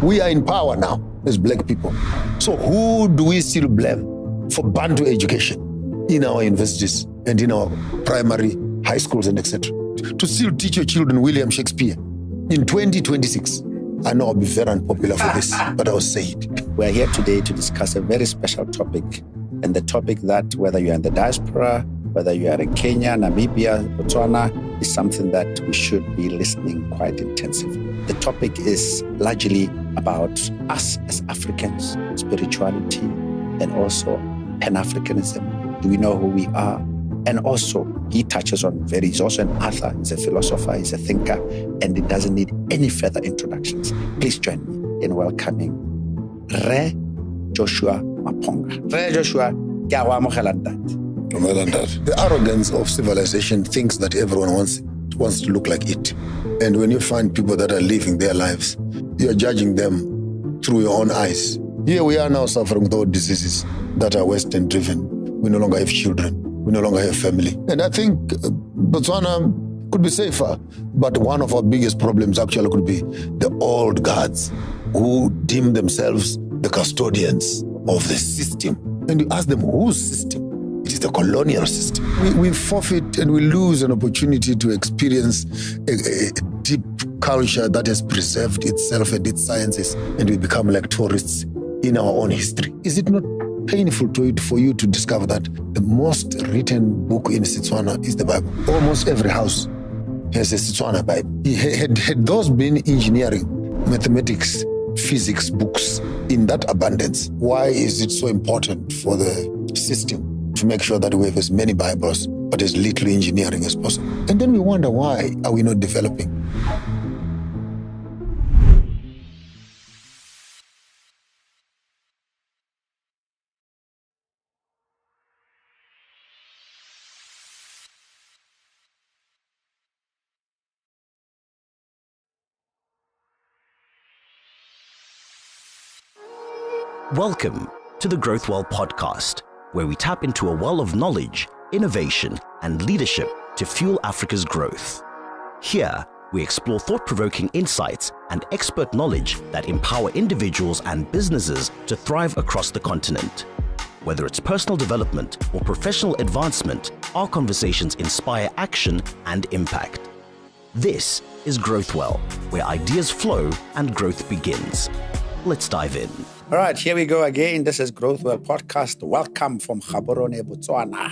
We are in power now as black people. So who do we still blame for Bantu education in our universities and in our primary, high schools and etc.? To still teach your children William Shakespeare in 2026. I know I'll be very unpopular for this, but I'll say it. We're here today to discuss a very special topic, and the topic that whether you're in the diaspora, whether you are in Kenya, Namibia, Botswana, is something that we should be listening quite intensively. The topic is largely about us as Africans, spirituality, and also Pan-Africanism. Do we know who we are? And also, he touches on he's also an author, he's a philosopher, he's a thinker, and it doesn't need any further introductions. Please join me in welcoming Re Joshua Maponga. Re Joshua, the arrogance of civilization thinks that everyone wants to look like it. And when you find people that are living their lives, you're judging them through your own eyes. Here we are now suffering with all diseases that are Western driven. We no longer have children. We no longer have family. And I think Botswana could be safer. But one of our biggest problems actually could be the old guards who deem themselves the custodians of the system. And you ask them, whose system? It is the colonial system. We forfeit and we lose an opportunity to experience a deep culture that has preserved itself and its sciences, and we become like tourists in our own history. Is it not painful for you to discover that the most written book in Setswana is the Bible? Almost every house has a Setswana Bible. Had those been engineering, mathematics, physics books in that abundance, why is it so important for the system to make sure that we have as many Bibles but as little engineering as possible? And then we wonder, why are we not developing? Welcome to the Growth Well podcast, where we tap into a well of knowledge, innovation, and leadership to fuel Africa's growth. Here, we explore thought-provoking insights and expert knowledge that empower individuals and businesses to thrive across the continent. Whether it's personal development or professional advancement, our conversations inspire action and impact. This is Growth Well, where ideas flow and growth begins. Let's dive in. All right, here we go again. This is Growth Well Podcast. Welcome from Gaborone, Botswana,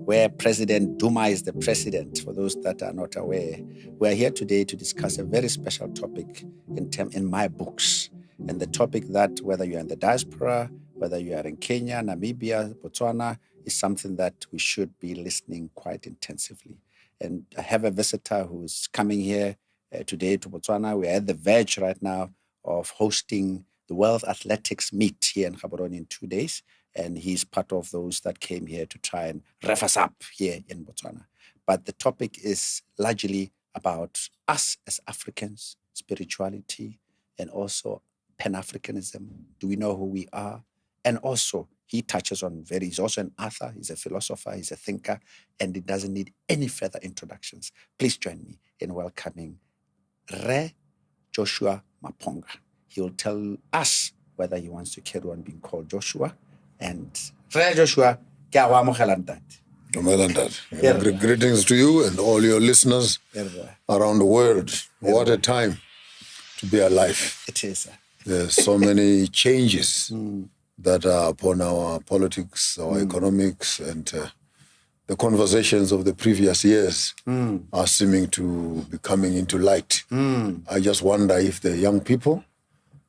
where President Duma is the president, for those that are not aware. We're here today to discuss a very special topic in my books. And the topic that whether you're in the diaspora, whether you are in Kenya, Namibia, Botswana, is something that we should be listening quite intensively. And I have a visitor who's coming here today to Botswana. We're at the verge right now of hosting the World Athletics Meet here in Gaborone in 2 days. And he's part of those that came here to try and rev us up here in Botswana. But the topic is largely about us as Africans, spirituality, and also Pan-Africanism. Do we know who we are? And also, he touches on he's also an author, he's a philosopher, he's a thinker, and it doesn't need any further introductions. Please join me in welcoming Re Joshua Maponga. He will tell us whether he wants to carry on being called Joshua. And Re Joshua, Greetings to you and all your listeners around the world. What a time to be alive. It is. There's so many changes that are upon our politics, our economics, and the conversations of the previous years are seeming to be coming into light. I just wonder if the young people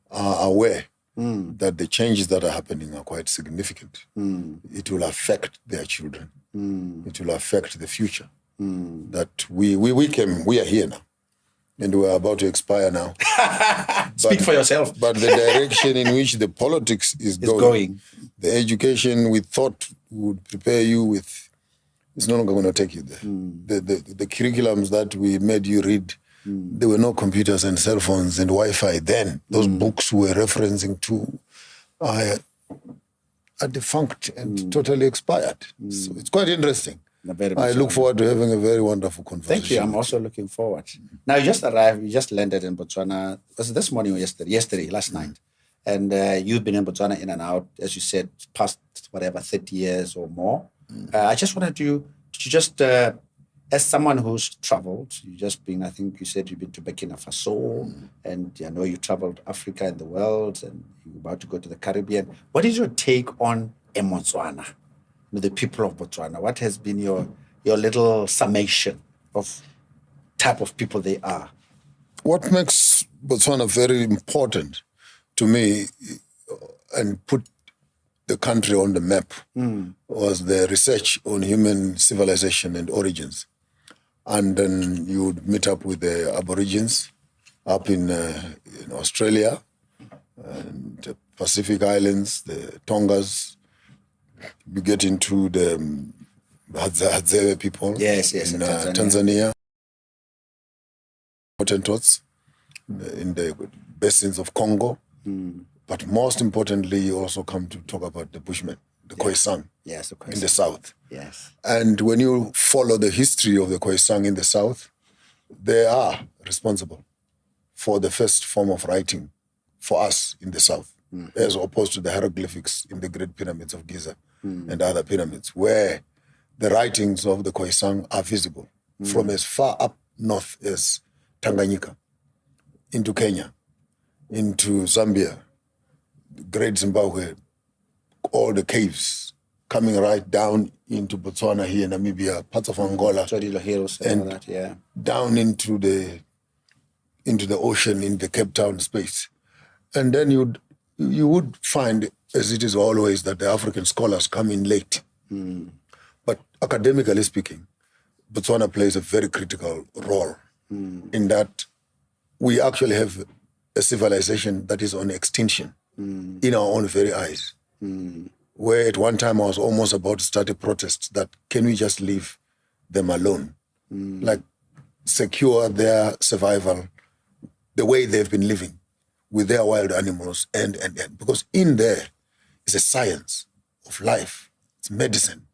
are aware that the changes that are happening are quite significant. It will affect their children. It will affect the future. That we are here now. And we're about to expire now. Speak for yourself. But the direction in which the politics is going, the education we thought would prepare you with, it's no longer going to take you there. The curriculums that we made you read, there were no computers and cell phones and Wi-Fi then. Those books we were referencing to are defunct and totally expired. So it's quite interesting. I look forward to having a very wonderful conversation. Thank you. I'm also looking forward. Now, you just arrived, you just landed in Botswana. Was it this morning or yesterday? Yesterday, last night. And you've been in Botswana in and out, as you said, past whatever, 30 years or more. I just wanted you to just, as someone who's traveled, you just been, I think you said you've been to Burkina Faso, and I know you traveled Africa and the world, and you're about to go to the Caribbean. What is your take on Botswana, the people of Botswana? What has been your little summation of type of people they are? What makes Botswana very important to me and put the country on the map was the research on human civilization and origins. And then you would meet up with the Aborigines up in Australia and the Pacific Islands, the Tongas. You get into the Hadzabe people in Tanzania. Hottentots in the basins of Congo. But most importantly, you also come to talk about the Bushmen, the Khoisan in the south. Yes. And when you follow the history of the Khoisan in the south, they are responsible for the first form of writing for us in the south, as opposed to the hieroglyphics in the Great Pyramids of Giza and other pyramids, where the writings of the Khoisan are visible from as far up north as Tanganyika, into Kenya, into Zambia, Great Zimbabwe, all the caves coming right down into Botswana here, Namibia, parts of Angola, Hills and all that, down into the ocean in the Cape Town space. And then you would find, as it is always, that the African scholars come in late. But academically speaking, Botswana plays a very critical role in that we actually have a civilization that is on extinction in our own very eyes. Where at one time I was almost about to start a protest that can we just leave them alone? Like secure their survival the way they've been living with their wild animals and because in there is a science of life, it's medicine,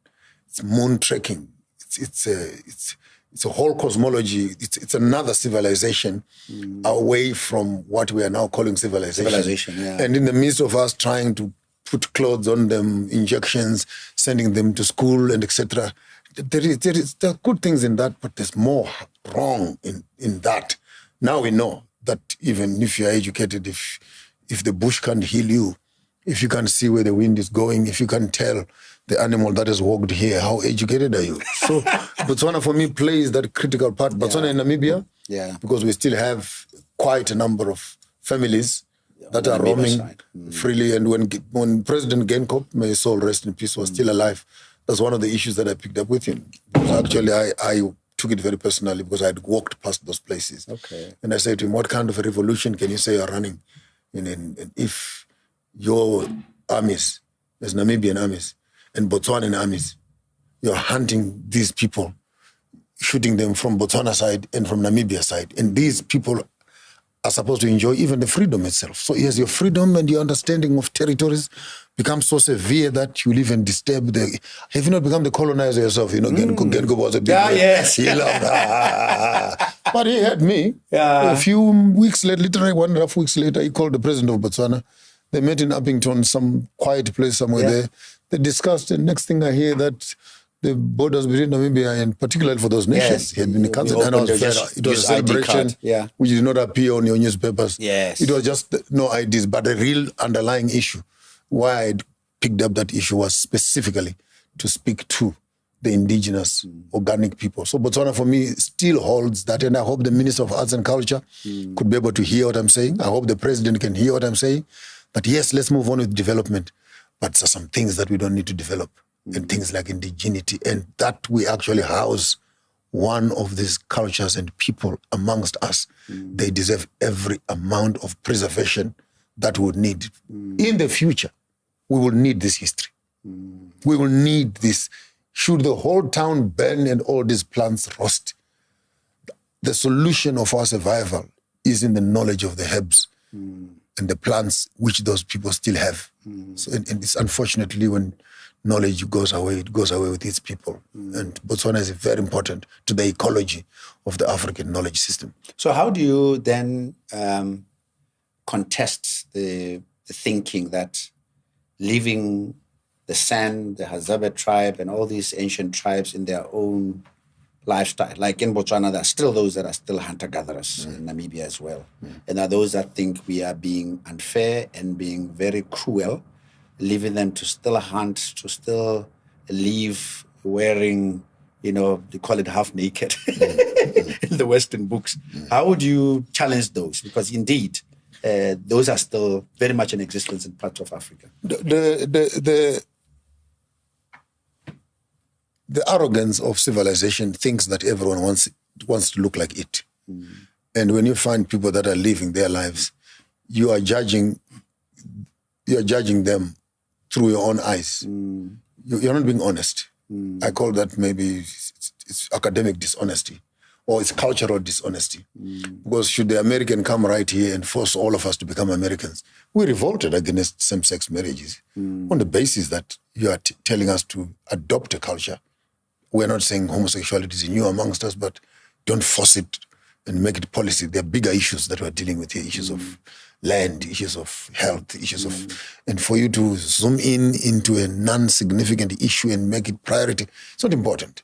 it's moon trekking, it's a whole cosmology. It's another civilization away from what we are now calling civilization. And in the midst of us trying to put clothes on them, injections, sending them to school and etc., there are good things in that, but there's more wrong in that. Now we know that even if you're educated, if the bush can't heal you, if you can see where the wind is going, if you can tell the animal that has walked here, how educated are you? So Botswana for me plays that critical part. Botswana and Namibia, because we still have quite a number of families that are roaming freely. And when President Geingob, may his soul rest in peace, was still alive, that's one of the issues that I picked up with him. Because actually I took it very personally because I had walked past those places. And I said to him, what kind of a revolution can you say you're running? And if your armies, there's Namibian armies, and Botswanan armies, you're hunting these people, shooting them from Botswana side and from Namibia side. And these people are supposed to enjoy even the freedom itself. So yes, your freedom and your understanding of territories becomes so severe that you'll even disturb the... Have you not become the colonizer yourself? You know, Geingob was a big man. Yes. He loved... But he had me. A few weeks later, literally 1.5 weeks later, he called the president of Botswana. They met in Uppington, some quiet place somewhere there. They discussed, and next thing I hear that the borders between Namibia and particularly for those nations had been cancelled. And it was a celebration which did not appear on your newspapers. It was just no IDs, but the real underlying issue. Why I picked up that issue was specifically to speak to the indigenous organic people. So Botswana for me still holds that, and I hope the Minister of Arts and Culture could be able to hear what I'm saying. I hope the President can hear what I'm saying. But yes, let's move on with development. But there are some things that we don't need to develop, and things like indigeneity, and that we actually house one of these cultures and people amongst us. They deserve every amount of preservation that we would need. In the future, we will need this history. We will need this. Should the whole town burn and all these plants rust, the solution of our survival is in the knowledge of the herbs and the plants which those people still have. So, and it's unfortunately when knowledge goes away. It goes away with its people. And Botswana is very important to the ecology of the African knowledge system. So how do you then contest the thinking that leaving the San, the Hadzabe tribe, and all these ancient tribes in their own lifestyle, like in Botswana, there are still those that are still hunter-gatherers, in Namibia as well. And there are those that think we are being unfair and being very cruel, leaving them to still hunt, to still live wearing, they call it half naked in the Western books. How would you challenge those? Because indeed, those are still very much in existence in parts of Africa. The arrogance of civilization thinks that everyone wants to look like it. And when you find people that are living their lives, you are judging them through your own eyes. You're not being honest. I call that maybe it's academic dishonesty, or it's cultural dishonesty. Because should the American come right here and force all of us to become Americans, we revolted against same-sex marriages on the basis that you are telling us to adopt a culture. We're not saying homosexuality is new amongst us, but don't force it and make it policy. There are bigger issues that we're dealing with here, issues of land, issues of health, issues of... And for you to zoom into a non-significant issue and make it priority, it's not important.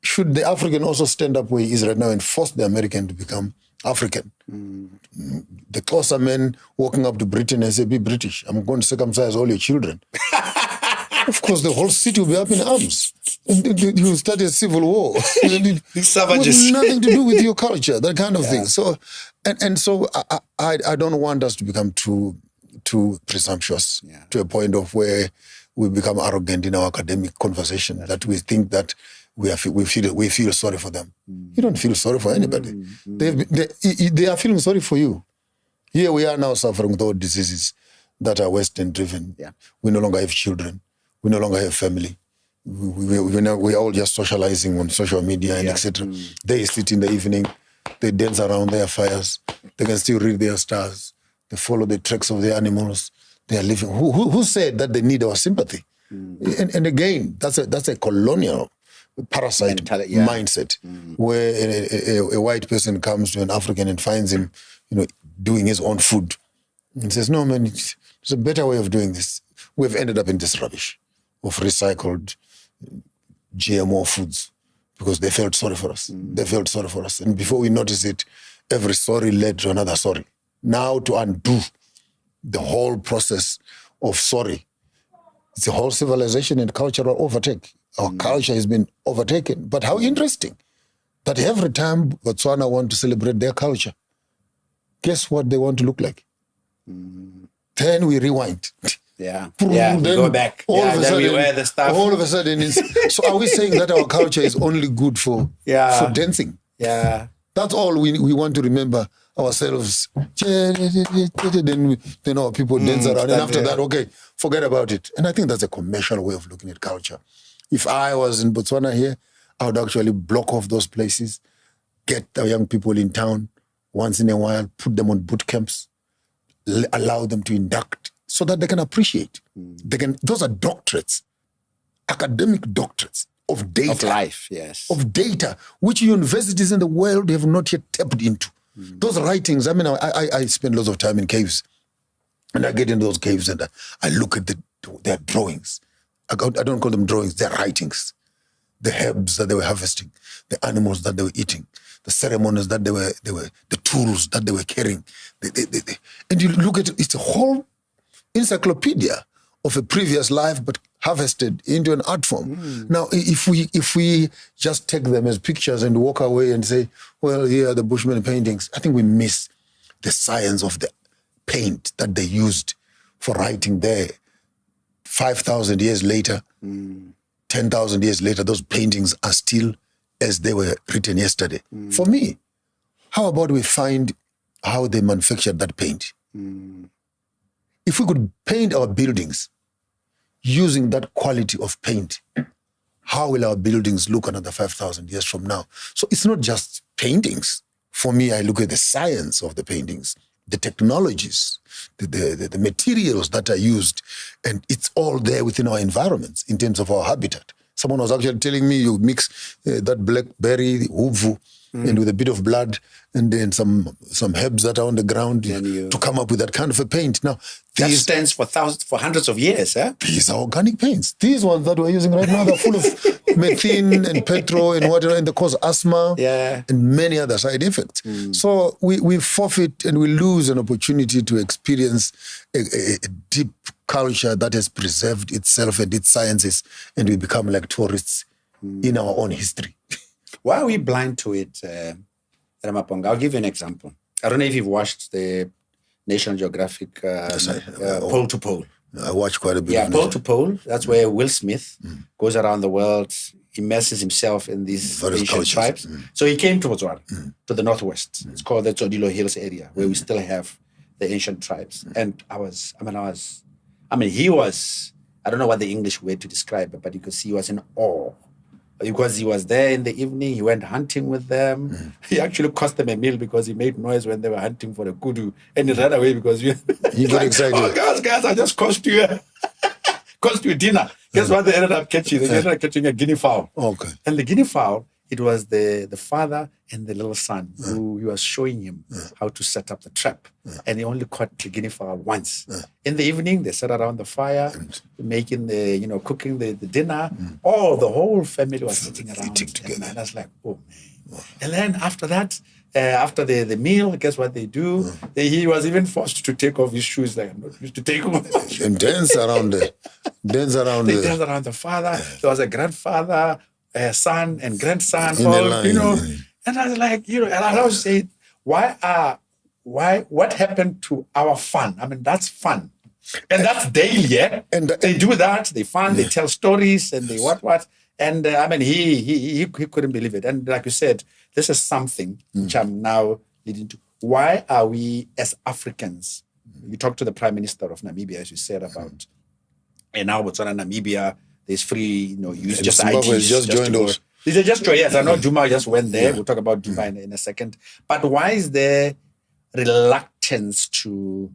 Should the African also stand up where he is right now and force the American to become African? The Xhosa men walking up to Britain and say, be British, I'm going to circumcise all your children. Of course, the whole city will be up in arms. You will start a civil war. These savages. With nothing to do with your culture, that kind of thing. So, so I don't want us to become too presumptuous to a point of where we become arrogant in our academic conversation, that we think that we feel sorry for them. You don't feel sorry for anybody. They are feeling sorry for you. Here we are now suffering with all diseases that are Western driven. We no longer have children. We no longer have family. We're all just socializing on social media and etc. They sit in the evening, they dance around their fires, they can still read their stars, they follow the tracks of their animals, they are living. Who said that they need our sympathy? And again, that's a colonial parasite mindset, where a white person comes to an African and finds him, doing his own food, and says, no man, it's a better way of doing this. We've ended up in this rubbish of recycled GMO foods because they felt sorry for us. They felt sorry for us. And before we notice it, every story led to another story. Now to undo the whole process of sorry, it's a whole civilization and cultural overtake. Our culture has been overtaken. But how interesting that every time Botswana want to celebrate their culture, guess what they want to look like? Then we rewind. We go back. Then we wear the stuff. All of a sudden, so are we saying that our culture is only good for dancing? That's all we want to remember ourselves. Then our people dance around. And after that, okay, forget about it. And I think that's a commercial way of looking at culture. If I was in Botswana here, I would actually block off those places, get the young people in town once in a while, put them on boot camps, allow them to induct, so that they can appreciate. Those are doctorates, academic doctorates of data. Of life, yes. Of data, which universities in the world have not yet tapped into. Those writings, I mean, I spend lots of time in caves, and I get into those caves and I look at their drawings. I don't call them drawings, they're writings. The herbs that they were harvesting, the animals that they were eating, the ceremonies that they were the tools that they were carrying. And you look at it, it's a whole encyclopedia of a previous life, but harvested into an art form. Now, if we just take them as pictures and walk away and say, well, here are the Bushman paintings, I think we miss the science of the paint that they used for writing there. 5,000 years later, 10,000 years later, those paintings are still as they were written yesterday. For me, how about we find how they manufactured that paint? If we could paint our buildings using that quality of paint, how will our buildings look another 5,000 years from now? So it's not just paintings. For me, I look at the science of the paintings, the technologies, the materials that are used, And it's all there within our environments in terms of our habitat. Someone was actually telling me you mix that blackberry, huvu, and with a bit of blood, and then some herbs that are on the ground to come up with that kind of a paint. Now, that stands for hundreds of years, eh? These are organic paints. These ones that we're using right now, they're full of methane and petrol and whatever, and they cause asthma and many other side effects. So we forfeit and we lose an opportunity to experience a deep culture that has preserved itself and its sciences, and we become like tourists in our own history. Why are we blind to it, Maponga? I'll give you an example. I don't know if you've watched the National Geographic Pole to Pole. I watch quite a bit. Yeah, Pole to Pole. That's where Will Smith goes around the world, immerses himself in these ancient tribes. So he came to Botswana, to the northwest. It's called the Tsodilo Hills area, where we still have the ancient tribes. And he was, I don't know what the English word to describe it, but you could see he was in awe. Because he was there in the evening, he went hunting with them. He actually cost them a meal because he made noise when they were hunting for the kudu, and he ran away because he got excited. Oh, guys, I just cost you dinner. Guess what they ended up catching? They ended up catching a guinea fowl. Okay. And the guinea fowl, it was the father and the little son who he was showing him how to set up the trap. And he only caught the guinea fowl once. In the evening, they sat around the fire, making cooking the dinner. The whole family was sitting around together. And I was like, oh man. And then after that, after the meal, guess what they do? He was even forced to take off his shoes. Like, I'm not used to take off my shoes. And dance around They dance around the father. There was a grandfather, son and grandson, and I was like, and I was saying, what happened to our fun? I mean, that's fun. And that's daily, yeah? And they do that, they fun, they tell stories, and they what. And he couldn't believe it. And like you said, this is something which I'm now leading to. Why are we, as Africans, you talk to the Prime Minister of Namibia, as you said, about, and now Botswana, Namibia, there's free, use just IDs. Just joined us. These are just joined. Yes, I know Duma just went there. We'll talk about Duma in a second. But why is there reluctance to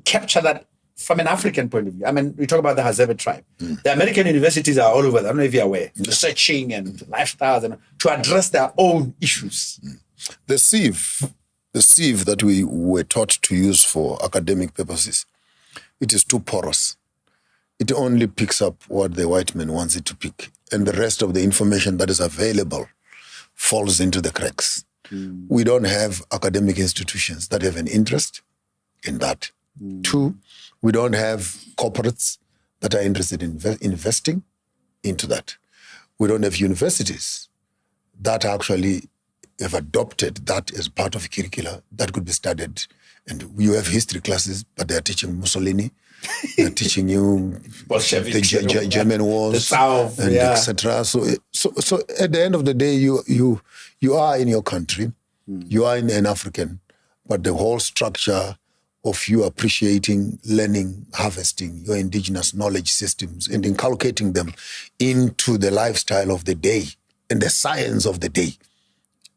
capture that from an African point of view? I mean, we talk about the Hazebe tribe. The American universities are all over. I don't know if you're aware. Researching and lifestyles and to address their own issues. The sieve that we were taught to use for academic purposes, it is too porous. It only picks up what the white man wants it to pick. And the rest of the information that is available falls into the cracks. We don't have academic institutions that have an interest in that. 2, we don't have corporates that are interested in investing into that. We don't have universities that actually have adopted that as part of curricula that could be studied. And you have history classes, but they are teaching Mussolini. They're teaching you the German wars, the South, and etc. So at the end of the day, you are in your country, you are an African, but the whole structure of you appreciating, learning, harvesting your indigenous knowledge systems and inculcating them into the lifestyle of the day and the science of the day,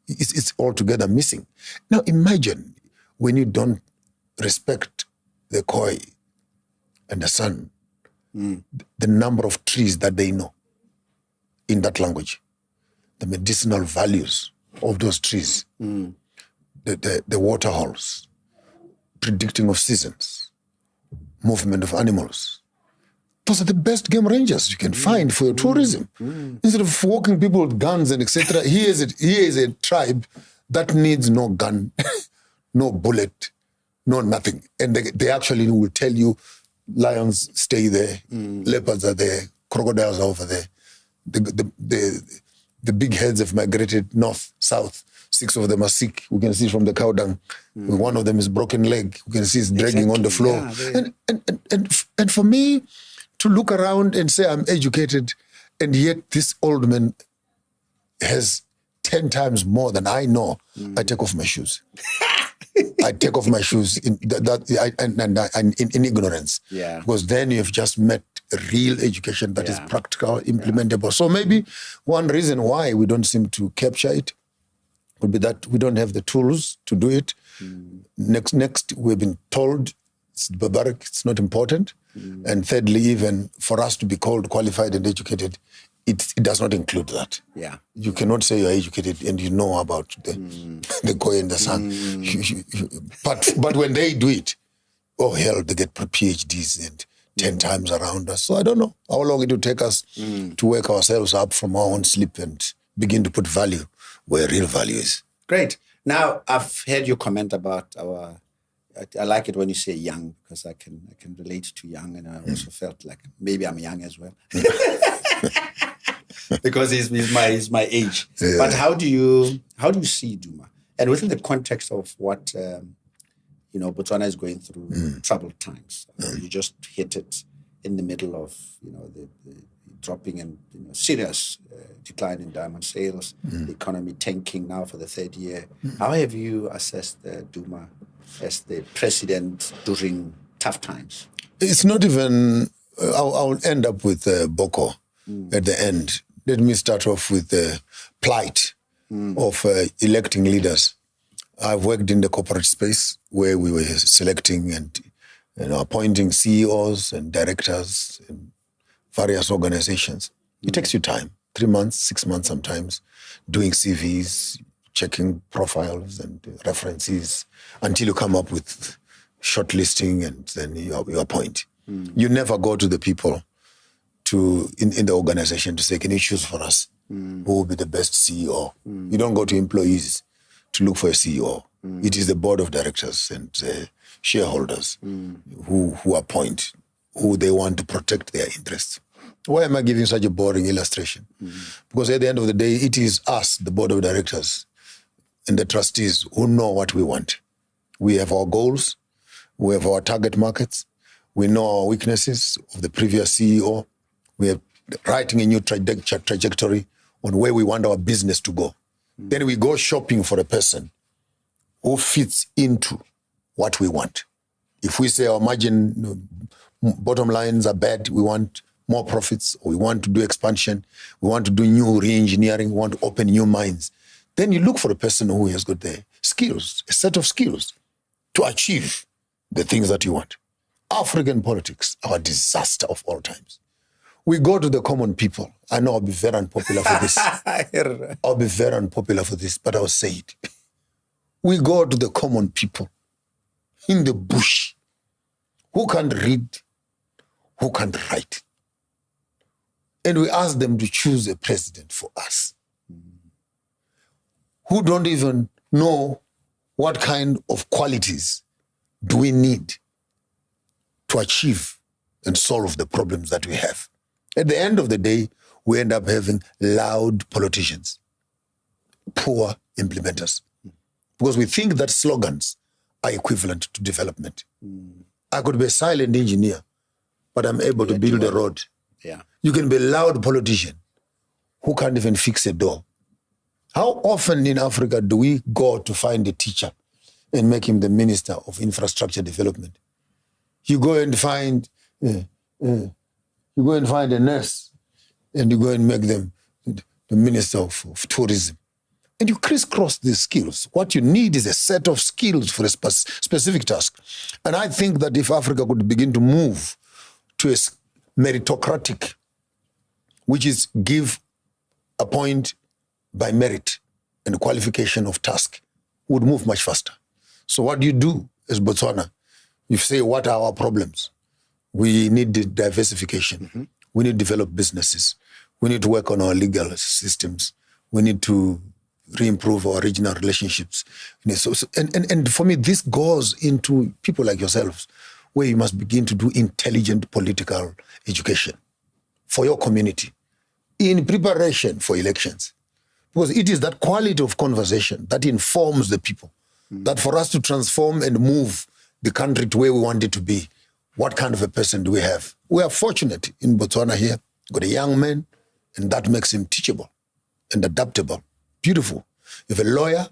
it's altogether missing. Now imagine when you don't respect the Khoi and the sun, the number of trees that they know in that language, the medicinal values of those trees, the water holes, predicting of seasons, movement of animals. Those are the best game rangers you can find for your tourism. Instead of walking people with guns and etc., here is a tribe that needs no gun, no bullet, no nothing. And they actually will tell you, lions stay there, leopards are there, crocodiles are over there. The big heads have migrated north, south. 6 of them are sick. We can see from the cow dung. One of them is broken leg. We can see it's dragging on the floor. And for me to look around and say I'm educated, and yet this old man has 10 times more than I know, I take off my shoes. I take off my shoes in ignorance. Because then you've just met real education that is practical, implementable. So maybe one reason why we don't seem to capture it would be that we don't have the tools to do it. Next, we've been told It's barbaric. It's not important. And thirdly, even for us to be called qualified and educated, it does not include that. Yeah. You cannot say you're educated and you know about the koi and the sun. But when they do it, oh hell, they get PhDs and 10 times around us. So I don't know how long it will take us to wake ourselves up from our own sleep and begin to put value where real value is. Great. Now, I've heard you comment about I like it when you say young, because I can relate to young, and I also felt like maybe I'm young as well. Because he's my age. Yeah. But how do you see Duma? And within the context of what Botswana is going through troubled times. You just hit it in the middle of the dropping and serious decline in diamond sales, the economy tanking now for the third year. How have you assessed Duma as the president during tough times? It's not even. I'll end up with Boko at the end. Let me start off with the plight of electing leaders. I've worked in the corporate space where we were selecting and appointing CEOs and directors in various organizations. It takes you time, 3 months, 6 months sometimes, doing CVs, checking profiles and references until you come up with shortlisting and then you appoint. You never go to the people in the organization to say, can you choose for us who will be the best CEO? You don't go to employees to look for a CEO. It is the board of directors and shareholders who appoint who they want to protect their interests. Why am I giving such a boring illustration? Because at the end of the day, it is us, the board of directors and the trustees, who know what we want. We have our goals. We have our target markets. We know our weaknesses of the previous CEO. We are writing a new trajectory on where we want our business to go. Then we go shopping for a person who fits into what we want. If we say our margin, bottom lines are bad, we want more profits, or we want to do expansion, we want to do new re-engineering, we want to open new mines, then you look for a person who has got the skills, a set of skills to achieve the things that you want. African politics, our disaster of all times. We go to the common people. I know I'll be very unpopular for this. I'll be very unpopular for this, but I'll say it. We go to the common people in the bush who can't read, who can't write. And we ask them to choose a president for us, who don't even know what kind of qualities do we need to achieve and solve the problems that we have. At the end of the day, we end up having loud politicians, poor implementers, because we think that slogans are equivalent to development. I could be a silent engineer, but I'm able to build a road. Yeah. You can be a loud politician who can't even fix a door. How often in Africa do we go to find a teacher and make him the Minister of Infrastructure Development? You go and find a nurse and you go and make them the Minister of Tourism. And you crisscross these skills. What you need is a set of skills for a specific task. And I think that if Africa could begin to move to a meritocratic, which is appoint by merit and qualification of task, would move much faster. So what do you do as Botswana? You say, what are our problems? We need the diversification. We need to develop businesses. We need to work on our legal systems. We need to re-improve our regional relationships. And for me, this goes into people like yourselves, where you must begin to do intelligent political education for your community in preparation for elections. Because it is that quality of conversation that informs the people, that for us to transform and move the country to where we want it to be, what kind of a person do we have? We are fortunate in Botswana here. Got a young man, and that makes him teachable and adaptable. Beautiful. You have a lawyer,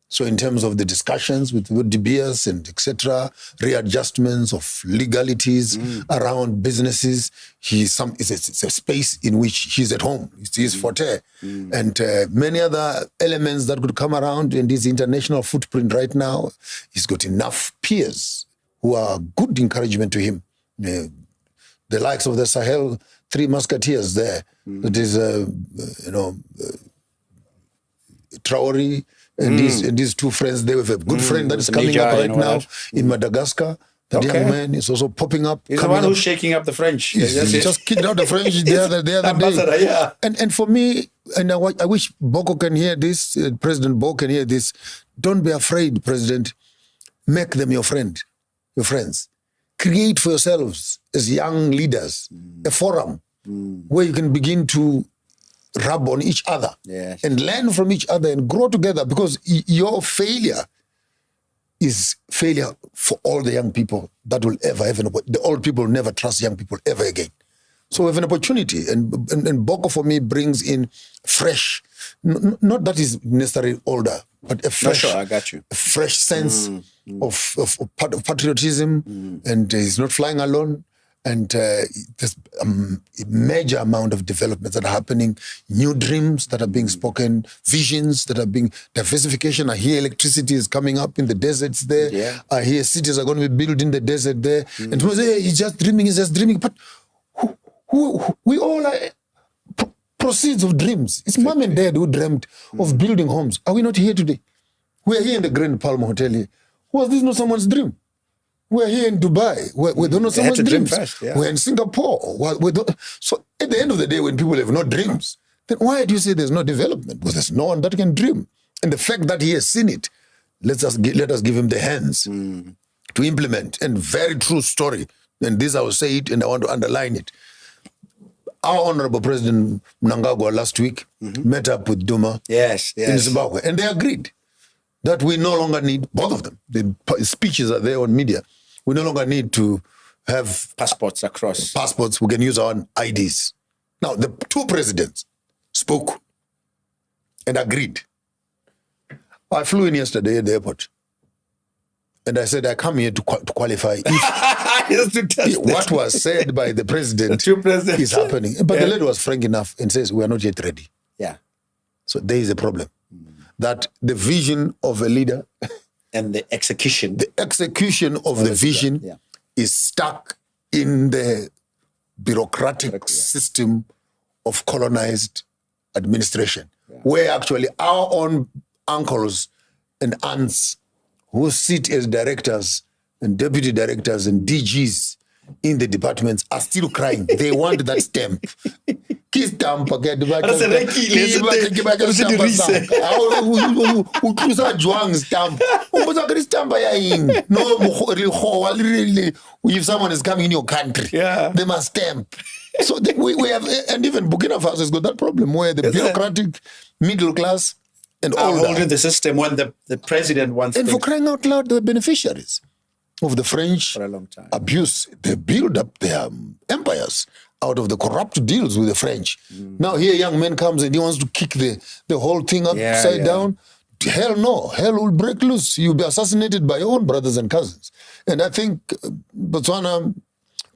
so in terms of the discussions with De Beers and etc., readjustments of legalities around businesses, it's a space in which he's at home. It's his forte. And many other elements that could come around in this international footprint right now. He's got enough peers who are good encouragement to him. The likes of the Sahel Three Musketeers there. That is, Traore and these two friends. They have a good friend that is coming up right now in Madagascar. That young man is also popping up. He's the one who's shaking up the French. He just kicked out the French the other day. Yeah. And for me, and I wish Boko can hear this, President Boko can hear this. Don't be afraid, President. Make them your friends. Create for yourselves as young leaders a forum where you can begin to rub on each other and learn from each other and grow together, because your failure is failure for all the young people that will ever have the old people will never trust young people ever again. So we have an opportunity, and Boko for me brings in fresh, not that is necessarily older, but a fresh, I got you. A fresh sense of patriotism, and he's not flying alone. And there's a major amount of developments that are happening, new dreams that are being spoken, visions that are being, diversification. I hear electricity is coming up in the deserts there. Yeah. I hear cities are going to be built in the desert there. And people say, hey, he's just dreaming. But we all are proceeds of dreams. It's mom and dad who dreamt of building homes. Are we not here today? We are here in the Grand Palm Hotel here. Was this not someone's dream? We're here in Dubai. We don't know someone's dreams. First, yeah. We're in Singapore. So at the end of the day, when people have no dreams, then why do you say there's no development? Because there's no one that can dream. And the fact that he has seen it, let us give him the hands to implement. And very true story. And this I will say it, and I want to underline it. Our Honorable President Mnangagwa last week met up with Duma in Zimbabwe, and they agreed that we no longer need, both of them, the speeches are there on media, we no longer need to have passports across. Passports, we can use our own IDs. Now, the two presidents spoke and agreed. I flew in yesterday at the airport, and I said, I come here to qualify if what was said by the president is happening. But the lady was frank enough and says, we are not yet ready. Yeah. So there is a problem. That the vision of a leader and the execution of the vision is stuck in the bureaucratic system of colonized administration, where actually our own uncles and aunts who sit as directors and deputy directors and DGs in the departments are still crying. They want that stamp. Stamp. If someone is coming in your country, they must stamp. So we have, and even Burkina Faso has got that problem where the bureaucratic middle class and all holding the system when the president wants. And for crying out loud, the beneficiaries of the French for a long time abuse, they build up their empires out of the corrupt deals with the French. Now here a young man comes and he wants to kick the whole thing upside down. Hell no. Hell will break loose. You'll be assassinated by your own brothers and cousins. And I think Botswana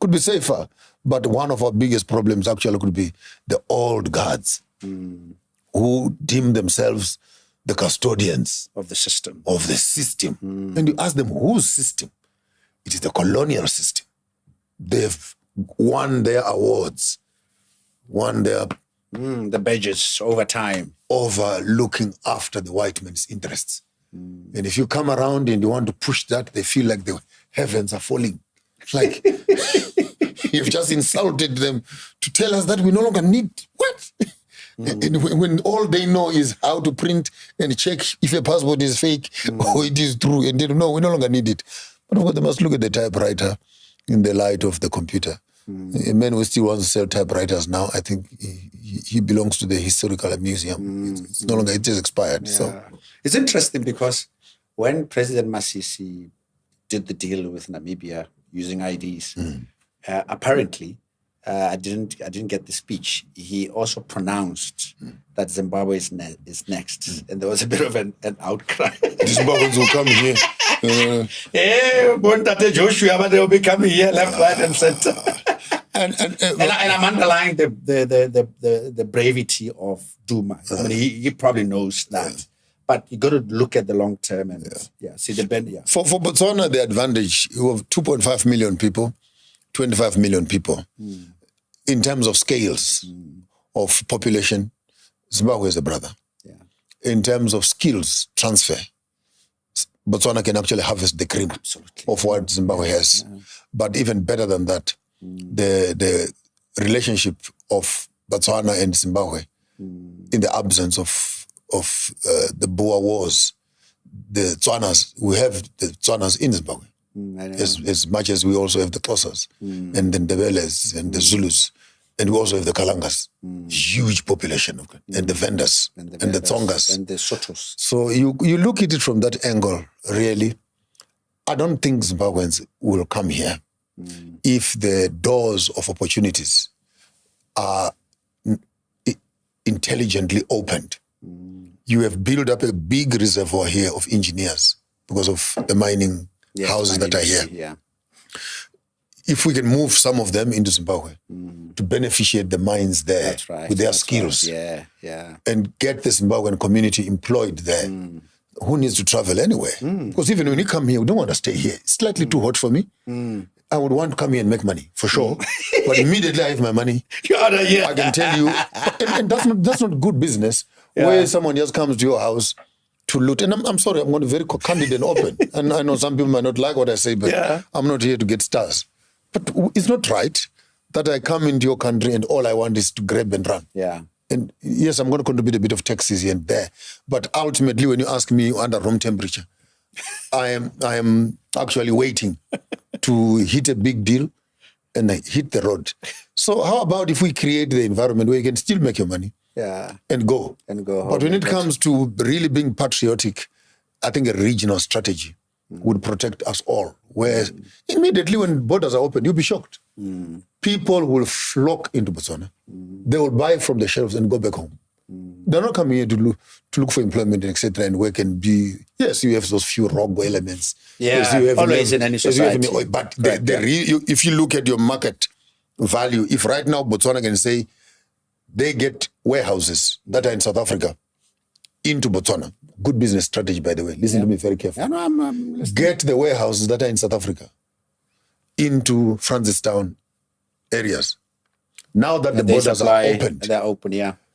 could be safer. But one of our biggest problems actually could be the old guards who deem themselves the custodians of the system. And you ask them, whose system? It is the colonial system. They've won their awards, won their the badges over time, over looking after the white man's interests. And if you come around and you want to push that, they feel like the heavens are falling. Like you've just insulted them to tell us that we no longer need what? And when all they know is how to print and check if a passport is fake or it is true, and they don't know, we no longer need it. But of course, they must look at the typewriter in the light of the computer. A man who still wants to sell typewriters now, I think he belongs to the historical museum. It's no longer, it is expired. Yeah. So it's interesting because when President Masisi did the deal with Namibia using IDs, apparently, I didn't get the speech. He also pronounced that Zimbabwe is next, and there was a bit of an outcry. The Zimbabweans will come here. Joshua, but they'll be coming here left, right, and center. And I'm underlying the brevity of Duma. I mean, he probably knows that. But you got to look at the long term and see the benefit. Yeah. For Botswana, the advantage, you have 2.5 million people, 25 million people. In terms of scales of population, Zimbabwe is a brother. Yeah. In terms of skills transfer, Botswana can actually harvest the cream of what Zimbabwe has. Yeah. But even better than that, the relationship of Botswana and Zimbabwe, in the absence of the Boer Wars, the Tswanas, we have the Tswanas in Zimbabwe, as much as we also have the Xhosas and the Ndebeles and the Zulus, and we also have the Kalangas, huge population of and the Vendas and the Tsongas and the Sotos. So you look at it from that angle, really. I don't think Zimbabweans will come here if the doors of opportunities are intelligently opened. You have built up a big reservoir here of engineers because of the mining houses that are here. Yeah. If we can move some of them into Zimbabwe to beneficiate the mines there with their skills and get the Zimbabwean community employed there, who needs to travel anywhere? Because even when you come here, we don't want to stay here. It's slightly too hot for me. I would want to come here and make money, for sure. But immediately I have my money. I can tell you, and that's not good business, where someone just comes to your house to loot. And I'm sorry, I'm going to be very candid and open. And I know some people might not like what I say, but I'm not here to get stars. But it's not right that I come into your country and all I want is to grab and run. Yeah. And yes, I'm going to contribute a bit of taxes here and there. But ultimately, when you ask me under room temperature, I am actually waiting to hit a big deal and I hit the road. So how about if we create the environment where you can still make your money and go? But when it comes to really being patriotic, I think a regional strategy would protect us all. Where immediately when borders are open, you'll be shocked. People will flock into Botswana. They will buy from the shelves and go back home. They're not coming here to look for employment, etc., and work and be. Yes, you have those few rogue elements. Yeah, yes, you have always in any society. But if you look at your market value, if right now Botswana can say they get warehouses that are in South Africa into Botswana, good business strategy, by the way. Listen to me very carefully. I'm listening. Get the warehouses that are in South Africa into Francistown areas. Now that the borders are opened, they're open,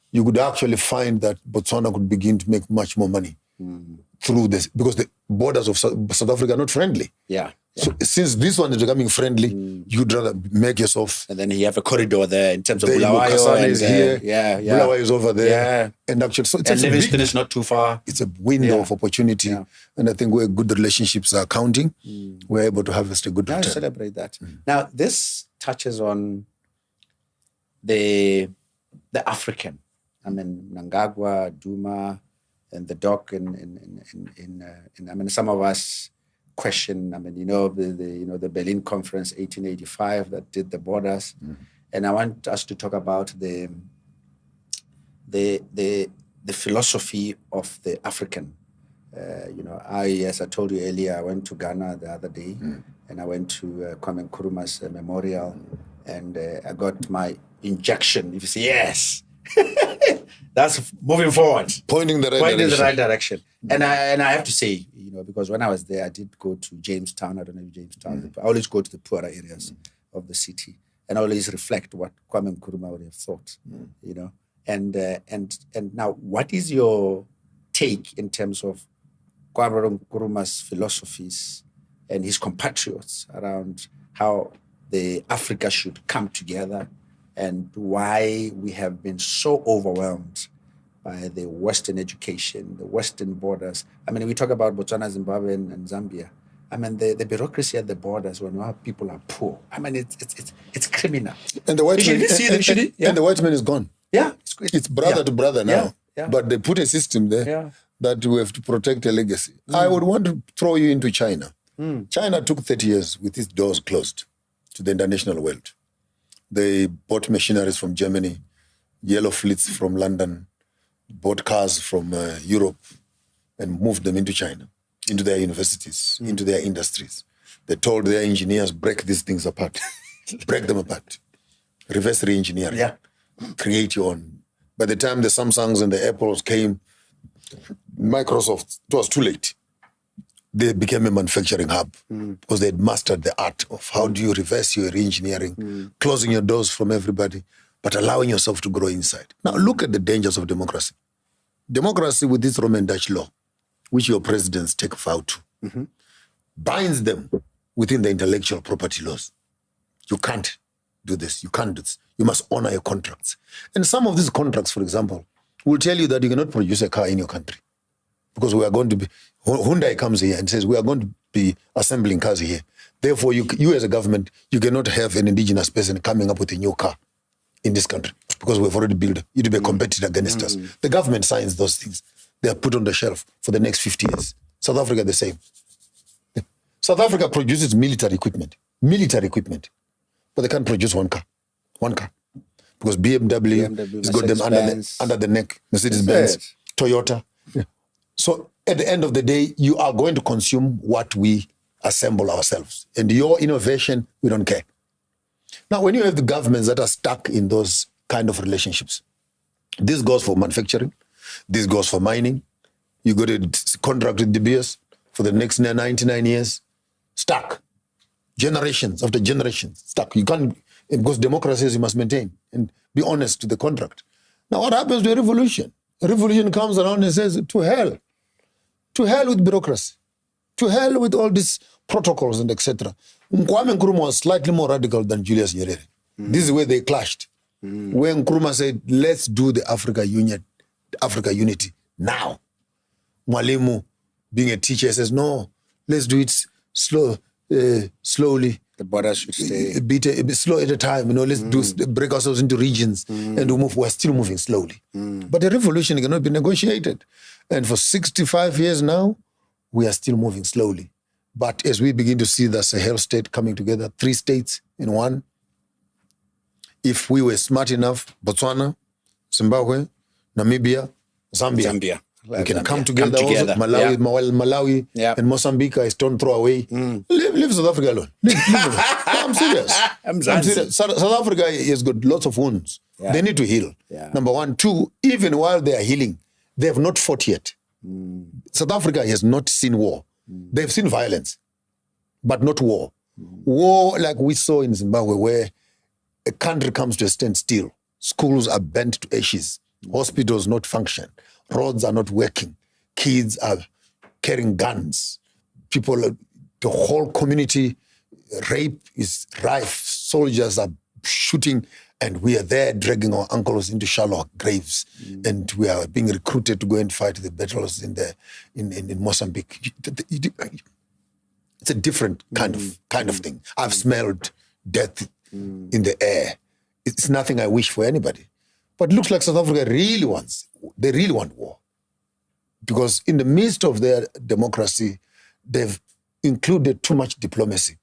you could actually find that Botswana could begin to make much more money through this, because the borders of South Africa are not friendly. So since this one is becoming friendly, you'd rather make yourself. And then you have a corridor there in terms of Bulawayo is here. Bulawayo is over there. Yeah. And actually, so and Livingston is not too far. It's a window of opportunity. And I think where good relationships are counting, we're able to harvest a good return. I celebrate that. Now, this touches on the African. I mean, Mnangagwa, Duma, and the doc, I mean, some of us question. I mean, the Berlin Conference, 1885, that did the borders, and I want us to talk about the philosophy of the African. As I told you earlier, I went to Ghana the other day, and I went to Kwame Nkrumah's memorial, and I got my injection. If you say yes. That's moving forward. Pointing the right direction. And I have to say, because when I was there, I did go to Jamestown. I don't know if Jamestown. I always go to the poorer areas of the city and always reflect what Kwame Nkrumah would have thought, And now, what is your take in terms of Kwame Nkrumah's philosophies and his compatriots around how the Africa should come together, and why we have been so overwhelmed by the Western education, the Western borders? I mean, we talk about Botswana, Zimbabwe, and Zambia. I mean, the bureaucracy at the borders, when our people are poor, I mean, it's criminal. And the white man, and the white man is gone. Yeah, it's brother to brother now. But they put a system there that we have to protect a legacy. I would want to throw you into China. China took 30 years with its doors closed to the international world. They bought machineries from Germany, yellow fleets from London, bought cars from Europe, and moved them into China, into their universities, into their industries. They told their engineers, break these things apart, break them apart, reverse re-engineering, create your own. By the time the Samsungs and the Apples came, Microsoft, it was too late. They became a manufacturing hub because they had mastered the art of how do you reverse your re-engineering, closing your doors from everybody, but allowing yourself to grow inside. Now look at the dangers of democracy. Democracy with this Roman Dutch law, which your presidents take vow to, binds them within the intellectual property laws. You can't do this. You can't do this. You must honor your contracts. And some of these contracts, for example, will tell you that you cannot produce a car in your country because we are going to be, Hyundai comes here and says, we are going to be assembling cars here. Therefore, you as a government, you cannot have an indigenous person coming up with a new car in this country because we've already built it to be a competitor against us. The government signs those things. They are put on the shelf for the next 50 years. South Africa, the same. South Africa produces military equipment, but they can't produce one car. Because BMW has got them under the neck, Mercedes-Benz, Toyota. Yeah. So at the end of the day, you are going to consume what we assemble ourselves. And your innovation, we don't care. Now, when you have the governments that are stuck in those kind of relationships, this goes for manufacturing, this goes for mining. You got a contract with De Beers for the next 99 years, stuck. Generations after generations, stuck. You can't, because democracy is you must maintain and be honest to the contract. Now, what happens to a revolution? A revolution comes around and says, to hell with bureaucracy, to hell with all these protocols and etc. Kwame Nkrumah was slightly more radical than Julius Nyerere. This is where they clashed. When Nkrumah said, let's do the Africa unity now. Mwalimu, being a teacher, says, no, let's do it slowly. The borders should stay a bit slow at a time. Let's break ourselves into regions and we move. We're still moving slowly. But the revolution cannot be negotiated. And for 65 years now, we are still moving slowly. But as we begin to see the Sahel state coming together, 3 states in one, if we were smart enough, Botswana, Zimbabwe, Namibia, Zambia. We can come together. Also. Malawi and Mozambique is don't throw away. Leave South Africa alone. Leave no, I'm serious. I'm serious. South Africa has got lots of wounds. They need to heal. Number 1. 2, even while they are healing, they have not fought yet. South Africa has not seen war. They've seen violence, but not war. War like we saw in Zimbabwe, where a country comes to a standstill. Schools are burnt to ashes. Hospitals not function. Roads are not working. Kids are carrying guns. People, the whole community, rape is rife. Soldiers are shooting, and we are there dragging our ankles into shallow graves. And we are being recruited to go and fight the battles in Mozambique. It's a different kind of thing. I've smelled death in the air. It's nothing I wish for anybody. But it looks like South Africa really want war. Because in the midst of their democracy, they've included too much diplomacy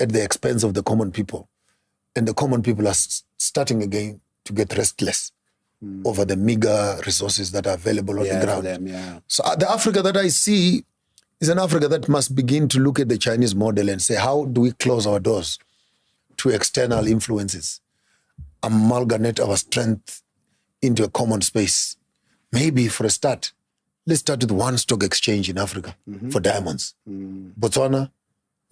at the expense of the common people. And the common people are starting again to get restless over the meager resources that are available on the ground. So the Africa that I see is an Africa that must begin to look at the Chinese model and say, how do we close our doors to external influences, amalgamate our strength into a common space? Maybe for a start, let's start with one stock exchange in Africa for diamonds. Botswana,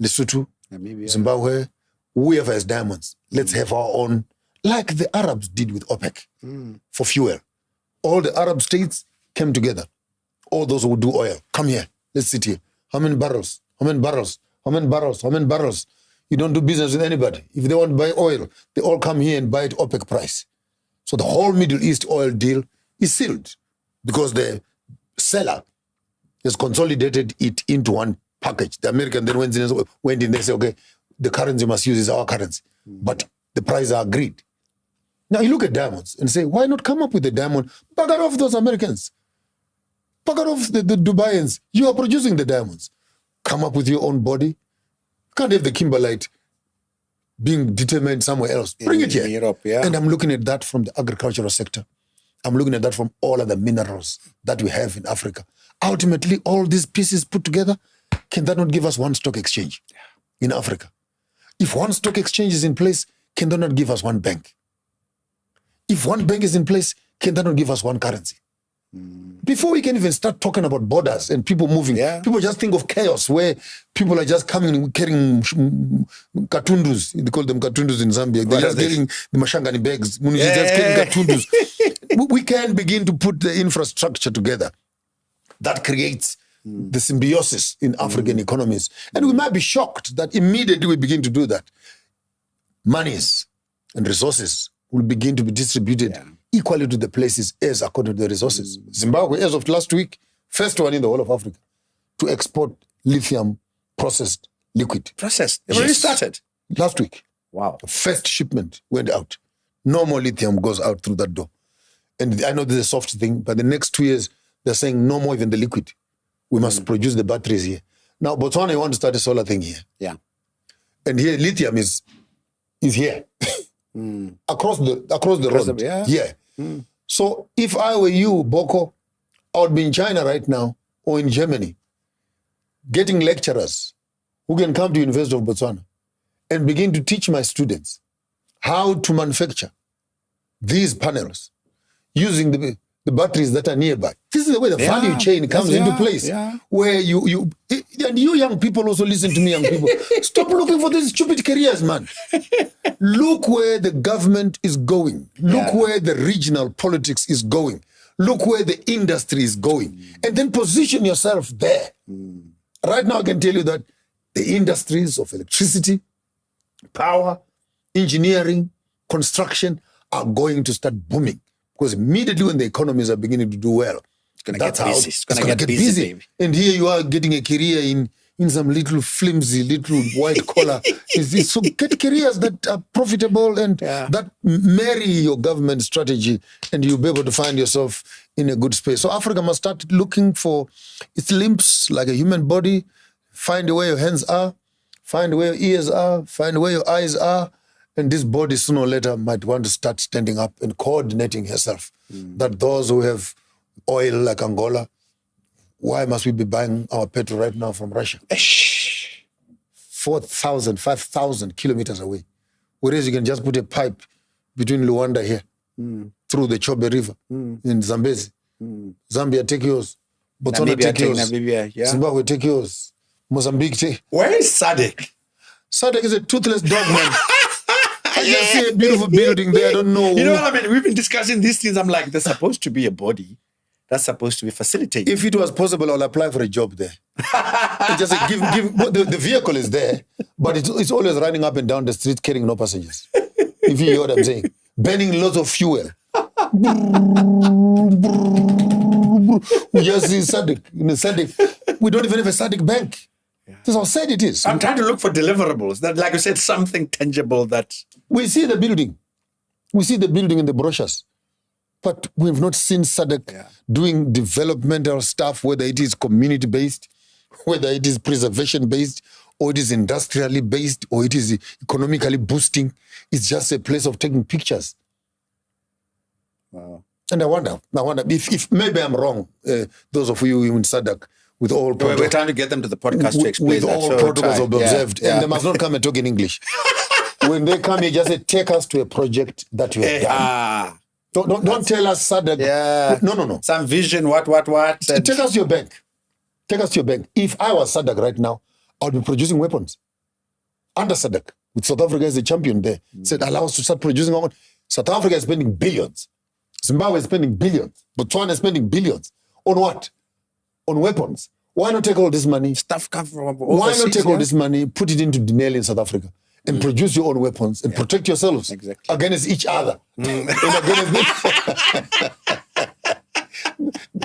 Lesotho, Namibia, Zimbabwe, whoever has diamonds, let's have our own, like the Arabs did with OPEC for fuel. All the Arab states came together. All those who do oil, come here, let's sit here. How many barrels? How many barrels? How many barrels? How many barrels? You don't do business with anybody. If they want to buy oil, they all come here and buy it OPEC price. So the whole Middle East oil deal is sealed because the seller has consolidated it into one package. The American then went in, they say, okay, the currency must use is our currency. But the prices are agreed. Now you look at diamonds and say, why not come up with a diamond? Bugger off those Americans. Bugger off the Dubaians. You are producing the diamonds. Come up with your own body. You can't have the kimberlite being determined somewhere else. Bring it here. Europe, And I'm looking at that from the agricultural sector. I'm looking at that from all of the minerals that we have in Africa. Ultimately, all these pieces put together, can that not give us one stock exchange in Africa? If one stock exchange is in place, can that not give us one bank? If one bank is in place, can that not give us one currency? Before we can even start talking about borders and people moving, people just think of chaos where people are just coming and carrying katundus. They call them katundus in Zambia. They're just carrying the mashangani bags. Just carrying katundus. We can begin to put the infrastructure together that creates the symbiosis in African economies. And we might be shocked that immediately we begin to do that, monies and resources will begin to be distributed equally to the places as according to the resources. Zimbabwe, as of last week, first one in the whole of Africa to export lithium processed liquid. Processed? They've already started? Last week. Wow. The first shipment went out. No more lithium goes out through that door. And I know this is a soft thing, but the next 2 years, they're saying no more even the liquid. We must produce the batteries here. Now, Botswana, you want to start a solar thing here. Yeah. And here, lithium is here. Across the road. Yeah. So if I were you, Boko, I would be in China right now or in Germany getting lecturers who can come to University of Botswana and begin to teach my students how to manufacture these panels using the batteries that are nearby. This is the way the value chain comes into place. Where and you young people also listen to me, young people. Stop looking for these stupid careers, man. Look where the government is going. Look where the regional politics is going. Look where the industry is going. And then position yourself there. Right now, I can tell you that the industries of electricity, power, engineering, construction are going to start booming. Because immediately when the economies are beginning to do well, it's going to get busy. It's going to get busy. Baby. And here you are getting a career in some little flimsy, little white collar. So get careers that are profitable and that marry your government strategy, and you'll be able to find yourself in a good space. So Africa must start looking for its limbs like a human body, find where your hands are, find where your ears are, find where your eyes are. And this body sooner or later might want to start standing up and coordinating herself. That those who have oil like Angola, why must we be buying our petrol right now from Russia? 4,000, 5,000 kilometers away. Whereas you can just put a pipe between Luanda here, through the Chobe River in Zambezi. Zambia, take yours. Botswana, take yours. Namibia, Zimbabwe, take yours. Mozambique, take. Where is SADC? SADC is a toothless dog, man. I just see a beautiful building there. I don't know. You know what I mean? We've been discussing these things. I'm like, there's supposed to be a body that's supposed to be facilitating. If it was possible, I'll apply for a job there. Just give. The vehicle is there, but it's always running up and down the street carrying no passengers. If you hear what I'm saying, burning lots of fuel. We just see SADC. In the SADC, we don't even have a SADC bank. That's how sad it is. I'm trying to look for deliverables. That, like you said, something tangible that... We see the building. We see the building in the brochures. But we've not seen SADC doing developmental stuff, whether it is community-based, whether it is preservation-based, or it is industrially based, or it is economically boosting. It's just a place of taking pictures. Wow. And I wonder if maybe I'm wrong, those of you in SADC, with all we're trying to get them to the podcast to explain with that. All protocols observed. And they must not come and talk in English. When they come here, just say, take us to a project that you have done. Don't tell us SADC. Yeah. No. Some vision, what. Take us to your bank. Take us to your bank. If I was SADC right now, I would be producing weapons. Under SADC, with South Africa as the champion there, said, allow us to start producing weapons. South Africa is spending billions. Zimbabwe is spending billions. Botswana is spending billions. On what? On weapons. Why not take all this money? Stuff comes from overseas. Why not take all this money, put it into Denali in South Africa, and produce your own weapons and protect yourselves against each other? And against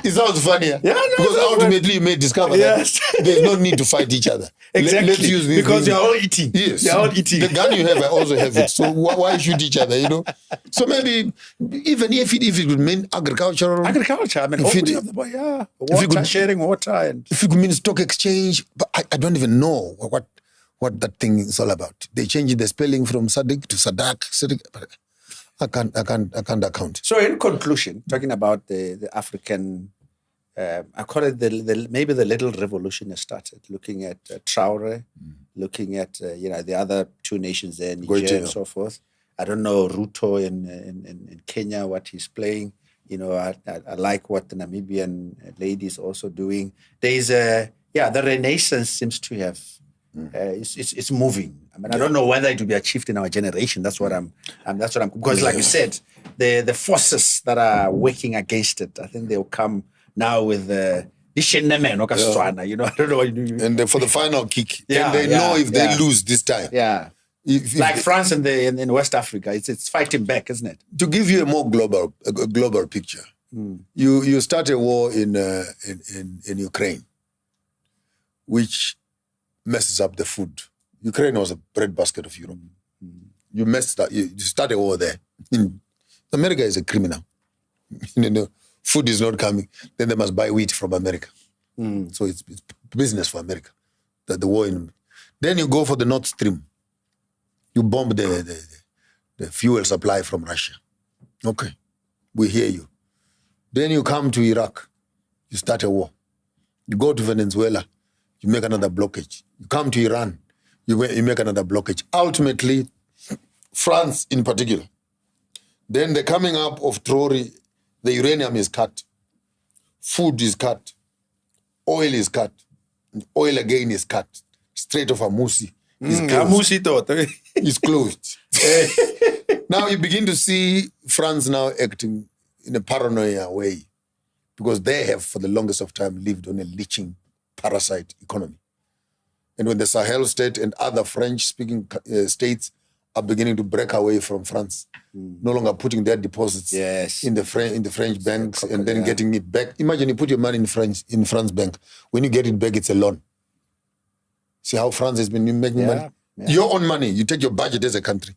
it sounds funnier. Because ultimately you may discover that there's no need to fight each other. Exactly. Let's use this because you're all eating. Yes. You're all eating. The gun you have, I also have it. So why shoot each other, you know? So maybe, even if it would mean agricultural. Agriculture, I mean, water, sharing water. And if it could mean stock exchange, but I don't even know what that thing is all about. They changed the spelling from SADC to SADC. I can't account. So in conclusion, talking about the African, I call it maybe the little revolution has started, looking at Traore, looking at the other two nations there, Niger and so forth. I don't know Ruto in Kenya, what he's playing. You know, I like what the Namibian lady is also doing. There is the Renaissance seems to have, it's moving. I mean, I don't know whether it will be achieved in our generation. That's what because like you said, the forces that are working against it, I think they'll come now with the you know, I don't know what you do. And for the final kick, and they know if they lose this time. Yeah. If like France in West Africa, it's fighting back, isn't it? To give you a more global picture, you start a war in Ukraine, which messes up the food. Ukraine was a breadbasket of Europe. You messed up. You start a war there. America is a criminal. You know, food is not coming. Then they must buy wheat from America. So it's business for America. The war in. Then you go for the Nord Stream. You bomb the fuel supply from Russia. Okay, we hear you. Then you come to Iraq. You start a war. You go to Venezuela. You make another blockage. You come to Iran. You make another blockage. Ultimately, France in particular. Then the coming up of Traore, the uranium is cut. Food is cut. Oil is cut. Oil again is cut. Strait of Hormuz is closed. Now you begin to see France now acting in a paranoia way because they have, for the longest of time, lived on a leeching parasite economy. And when the Sahel state and other French-speaking states are beginning to break away from France, no longer putting their deposits in the French banks and then getting it back. Imagine you put your money in France bank. When you get it back, it's a loan. See how France has been making money? Yeah. Your own money. You take your budget as a country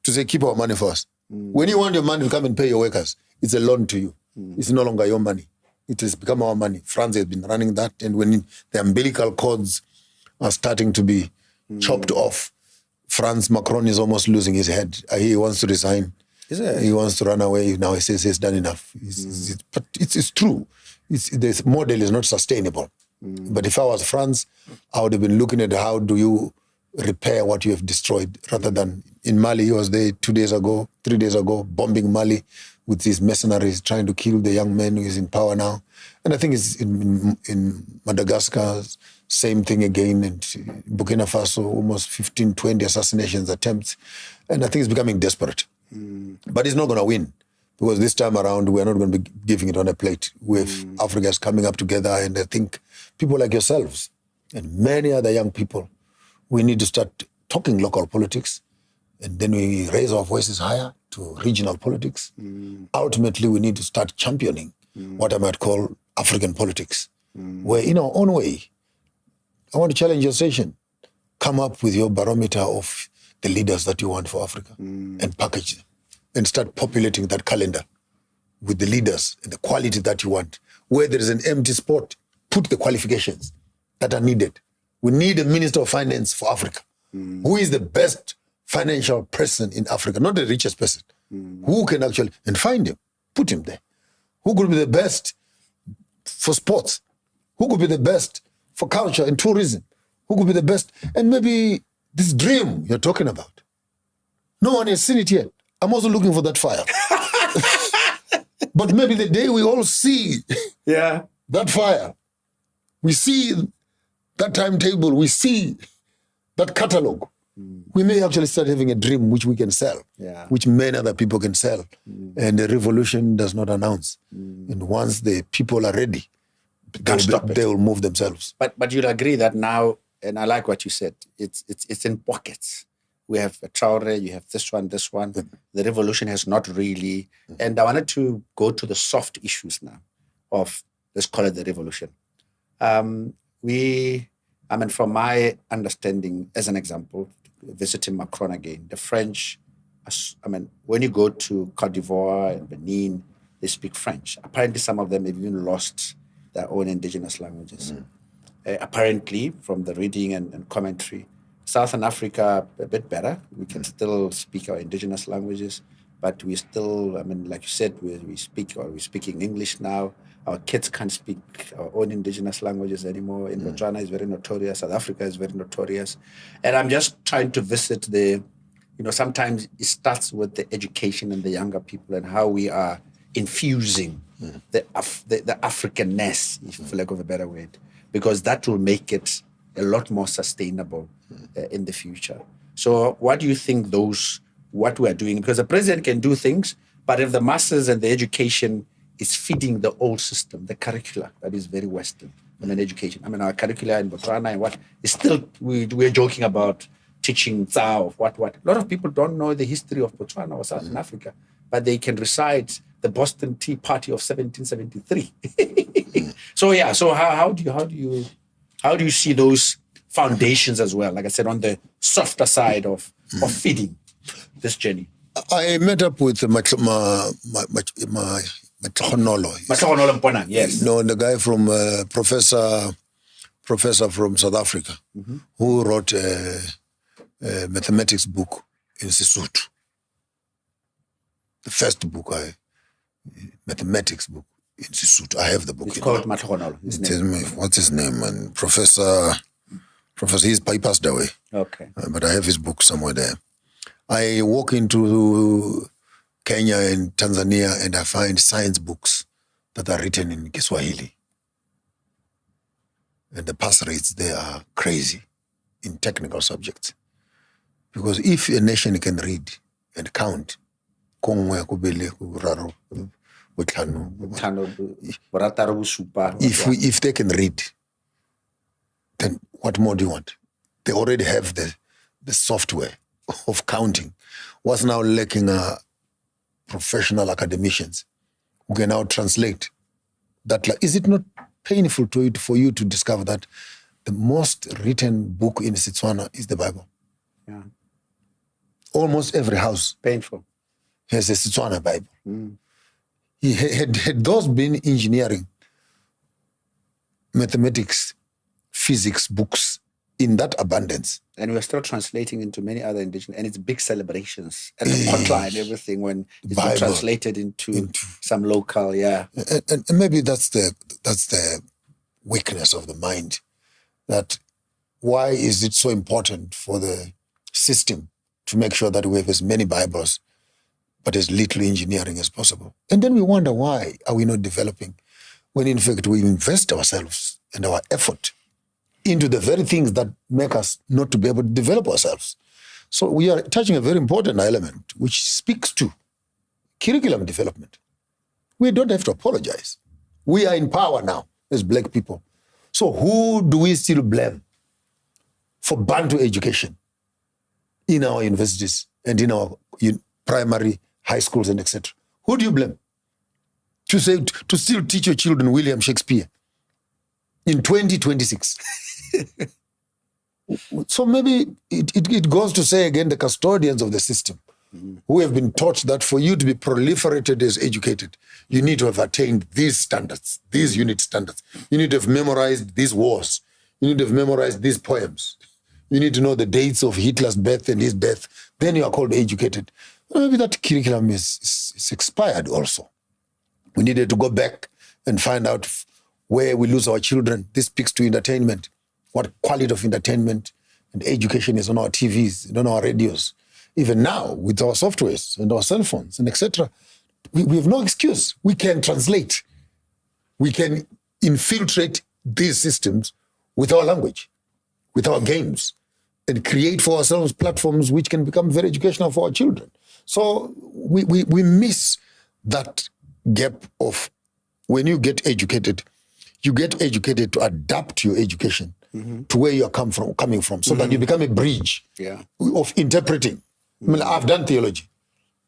to say, keep our money for us. When you want your money to come and pay your workers, it's a loan to you. It's no longer your money. It has become our money. France has been running that. And when the umbilical cords are starting to be chopped off, Macron is almost losing his head. He wants to resign. He wants to run away. Now he says he's done enough. But it's true. This model is not sustainable. But if I was France, I would have been looking at how do you repair what you have destroyed, rather than in Mali. He was there 3 days ago, bombing Mali with his mercenaries, trying to kill the young man who is in power now. And I think it's in Madagascar, same thing again. And Burkina Faso, almost 15, 20 assassinations attempts. And I think it's becoming desperate. But it's not going to win. Because this time around, we're not going to be giving it on a plate. With Africa is coming up together, and I think people like yourselves and many other young people, we need to start talking local politics, and then we raise our voices higher to regional politics. Ultimately, we need to start championing what I might call African politics, where in our own way, I want to challenge your station. Come up with your barometer of the leaders that you want for Africa and package them. And start populating that calendar with the leaders and the quality that you want. Where there is an empty spot, put the qualifications that are needed. We need a Minister of Finance for Africa. Who is the best financial person in Africa? Not the richest person. Who can actually, and find him, put him there. Who could be the best for sports? Who could be the best for culture and tourism? Who could be the best? And maybe this dream you're talking about. No one has seen it yet. I'm also looking for that fire. But maybe the day we all see that fire, we see that timetable, we see that catalog, we may actually start having a dream which we can sell, which many other people can sell. And the revolution does not announce. And once the people are ready, they will move themselves. But you'll agree that now, and I like what you said, it's in pockets. We have a Traore, you have this one. The revolution has not really... And I wanted to go to the soft issues now of, let's call it the revolution. From my understanding, as an example, visiting Macron again, the French, when you go to Cote d'Ivoire and Benin, they speak French. Apparently, some of them have even lost their own indigenous languages. Apparently, from the reading and commentary, Southern Africa, a bit better. We can still speak our indigenous languages, but we still, like you said, we're speaking English now. Our kids can't speak our own indigenous languages anymore. In Botswana is very notorious. South Africa is very notorious. And I'm just trying to visit sometimes it starts with the education and the younger people and how we are infusing the Africanness, for lack of a better word, because that will make it a lot more sustainable in the future. So what do you think what we are doing? Because the president can do things, but if the masses and the education is feeding the old system, the curricula that is very Western, education. Our curricula in Botswana and what is still, we're joking about teaching Tsao of what. A lot of people don't know the history of Botswana or Southern Africa, but they can recite the Boston Tea Party of 1773. So how do you see those foundations as well? Like I said, on the softer side of feeding this journey. I met up with Matlonolo, yes. The guy from professor from South Africa, who wrote a mathematics book in Sesotho. The first book, mathematics book in Sesotho. I have the book. It's called Matlonolo. What's his name? And Professor, he passed away. Okay. But I have his book somewhere there. I walk into Kenya and Tanzania and I find science books that are written in Kiswahili. And the pass rates there are crazy in technical subjects. Because if a nation can read and count, if they can read, then what more do you want? They already have the software of counting. What's now lacking are professional academicians who can now translate that. Is it not painful for you to discover that the most written book in Setswana is the Bible? Yeah. Almost every house painful has a Setswana Bible. Had those been engineering, mathematics, physics books in that abundance. And we're still translating into many other indigenous, and it's big celebrations and the potluck and everything when it's been translated into some local, And maybe that's the weakness of the mind. That why is it so important for the system to make sure that we have as many Bibles, but as little engineering as possible? And then we wonder, why are we not developing when in fact we invest ourselves and our effort into the very things that make us not to be able to develop ourselves. So we are touching a very important element which speaks to curriculum development. We don't have to apologize. We are in power now as Black people. So who do we still blame for Bantu education in our universities and in our primary, high schools and etc.? Who do you blame? To still teach your children William Shakespeare in 2026. So maybe it goes to say again, the custodians of the system who have been taught that for you to be proliferated as educated, you need to have attained these standards, these unit standards. You need to have memorized these wars. You need to have memorized these poems. You need to know the dates of Hitler's birth and his death. Then you are called educated. Maybe that curriculum is expired also. We needed to go back and find out where we lose our children. This speaks to entertainment. What quality of entertainment and education is on our TVs and on our radios. Even now, with our softwares and our cell phones and etc., we have no excuse. We can translate. We can infiltrate these systems with our language, with our games, and create for ourselves platforms which can become very educational for our children. So we miss that gap of when you get educated to adapt your education to where you are coming from, so that you become a bridge of interpreting. I mean, I've done theology.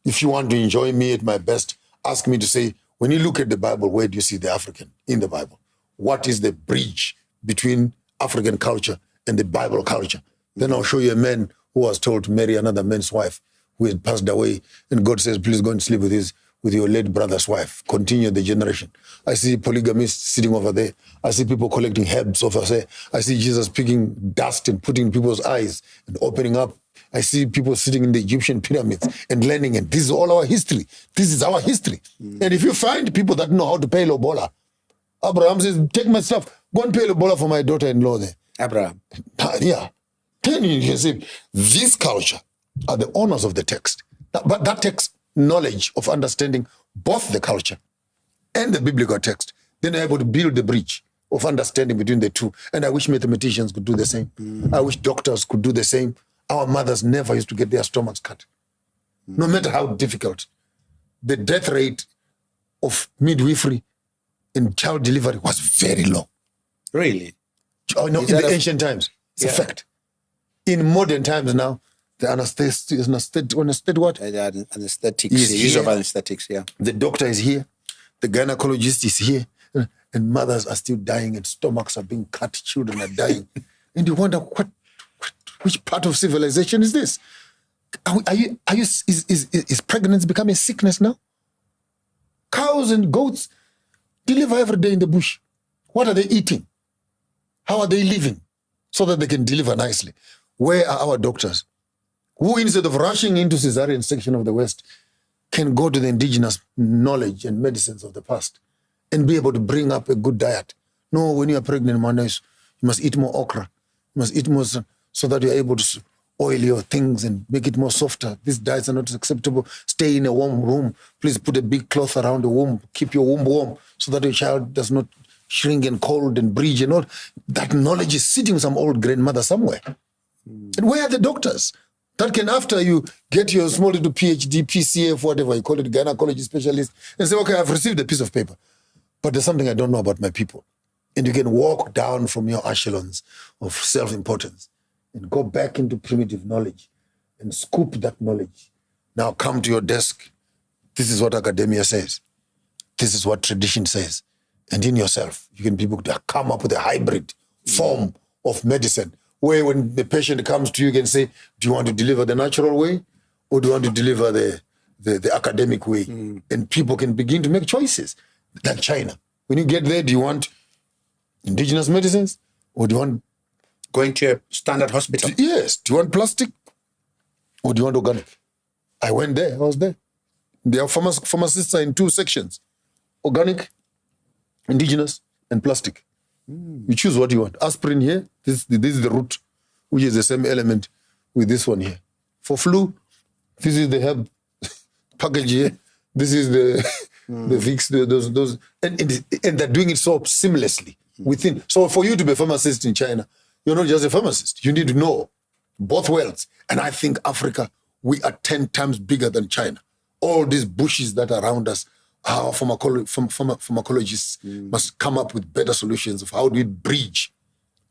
If you want to enjoy me at my best, ask me to say, when you look at the Bible, where do you see the African in the Bible? What is the bridge between African culture and the Bible culture? Then I'll show you a man who was told to marry another man's wife who had passed away, and God says, please go and sleep with your late brother's wife. Continue the generation. I see polygamists sitting over there. I see people collecting herbs over there. I see Jesus picking dust and putting in people's eyes and opening up. I see people sitting in the Egyptian pyramids and learning, and this is all our history. This is our history. And if you find people that know how to pay lobola, Abraham says, take my stuff, go and pay lobola for my daughter-in-law there. Abraham. Yeah. Then you can see, this culture are the owners of the text. But that takes knowledge of understanding both the culture and the biblical text, then you're able to build the bridge of understanding between the two. And I wish mathematicians could do the same. I wish doctors could do the same. Our mothers never used to get their stomachs cut. No matter how difficult. The death rate of midwifery in child delivery was very low. Really? Oh, no, in the ancient times, it's a fact. In modern times now, the anesthetic what? The anesthetics, the use of anesthetics, yeah. The doctor is here, the gynecologist is here, and mothers are still dying and stomachs are being cut, children are dying. And you wonder, which part of civilization is this? Is pregnancy becoming a sickness now? Cows and goats deliver every day in the bush. What are they eating? How are they living so that they can deliver nicely? Where are our doctors who, instead of rushing into cesarean section of the West, can go to the indigenous knowledge and medicines of the past and be able to bring up a good diet? No, when you are pregnant, you must eat more okra. You must eat more so that you're able to oil your things and make it more softer. These diets are not acceptable. Stay in a warm room. Please put a big cloth around the womb. Keep your womb warm so that your child does not shrink and cold and breach and all. That knowledge is sitting with some old grandmother somewhere. And where are the doctors that can, after you get your small little PhD, PCF, whatever you call it, gynecology specialist, and say, okay, I've received a piece of paper, but there's something I don't know about my people. And you can walk down from your echelons of self-importance and go back into primitive knowledge and scoop that knowledge. Now come to your desk. This is what academia says. This is what tradition says. And in yourself, you can be able to come up with a hybrid form of medicine where when the patient comes to you, you can say, do you want to deliver the natural way or do you want to deliver the academic way? And people can begin to make choices. Like China. When you get there, do you want indigenous medicines or do you want going to a standard hospital? Yes. Do you want plastic or do you want organic? I went there. I was there. There are pharmacists are in two sections. Organic, indigenous, and plastic. You choose what you want. Aspirin here. This is the root, which is the same element with this one here. For flu, this is the herb package here. This is the Vicks, those. And they're doing it so seamlessly within. So for you to be a pharmacist in China, you're not just a pharmacist. You need to know both worlds. And I think Africa, we are 10 times bigger than China. All these bushes that are around us, our pharmacologists must come up with better solutions of how do we bridge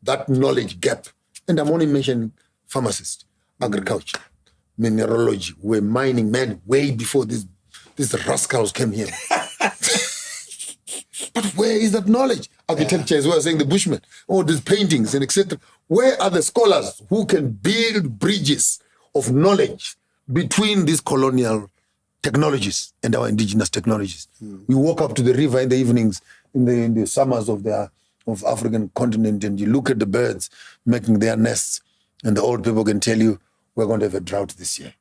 that knowledge gap. And I'm only mentioning pharmacists, agriculture, mineralogy. We're mining men way before these rascals came here. But where is that knowledge? Architecture is where saying the Bushmen, all these paintings and etc. Where are the scholars who can build bridges of knowledge between these colonial technologies and our indigenous technologies? We walk up to the river in the evenings, in the summers of African continent, and you look at the birds making their nests, and the old people can tell you, we're going to have a drought this year.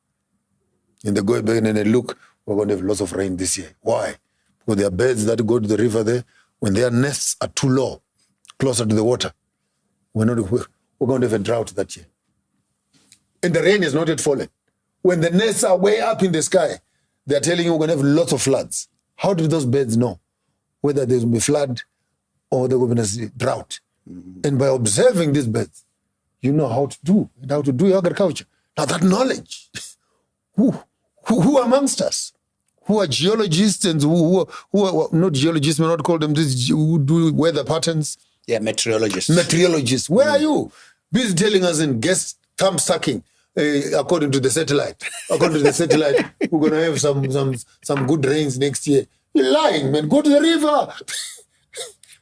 And they go back and they look, we're going to have lots of rain this year. Why? Because there are birds that go to the river there, when their nests are too low, closer to the water, we're going to have a drought that year. And the rain is not yet fallen. When the nests are way up in the sky, they're telling you we're going to have lots of floods. How do those birds know whether there's going to be flood or there will be a drought? And by observing these birds, you know how to do your agriculture. Now that knowledge, who amongst us, who are geologists and who are not geologists, we not call them this, who do weather patterns? Yeah, meteorologists. Meteorologists. Where are you? Busy telling us in guest thumb sucking. According to the satellite. According to the satellite, we're going to have some good rains next year. You're lying, man. Go to the river.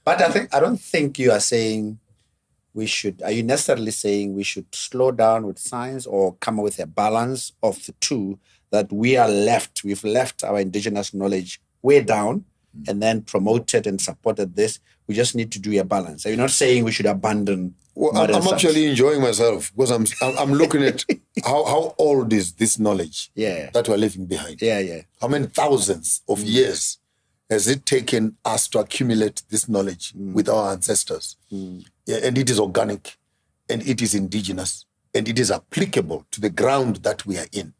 But I don't think you are saying are you necessarily saying we should slow down with science or come up with a balance of the two, that we've left our indigenous knowledge way down and then promoted and supported this? We just need to do a balance. Are you not saying we should abandon? Well, I'm actually enjoying myself because I'm looking at how old is this knowledge that we're leaving behind. Yeah. How many thousands of years has it taken us to accumulate this knowledge with our ancestors? Yeah, and it is organic, and it is indigenous, and it is applicable to the ground that we are in.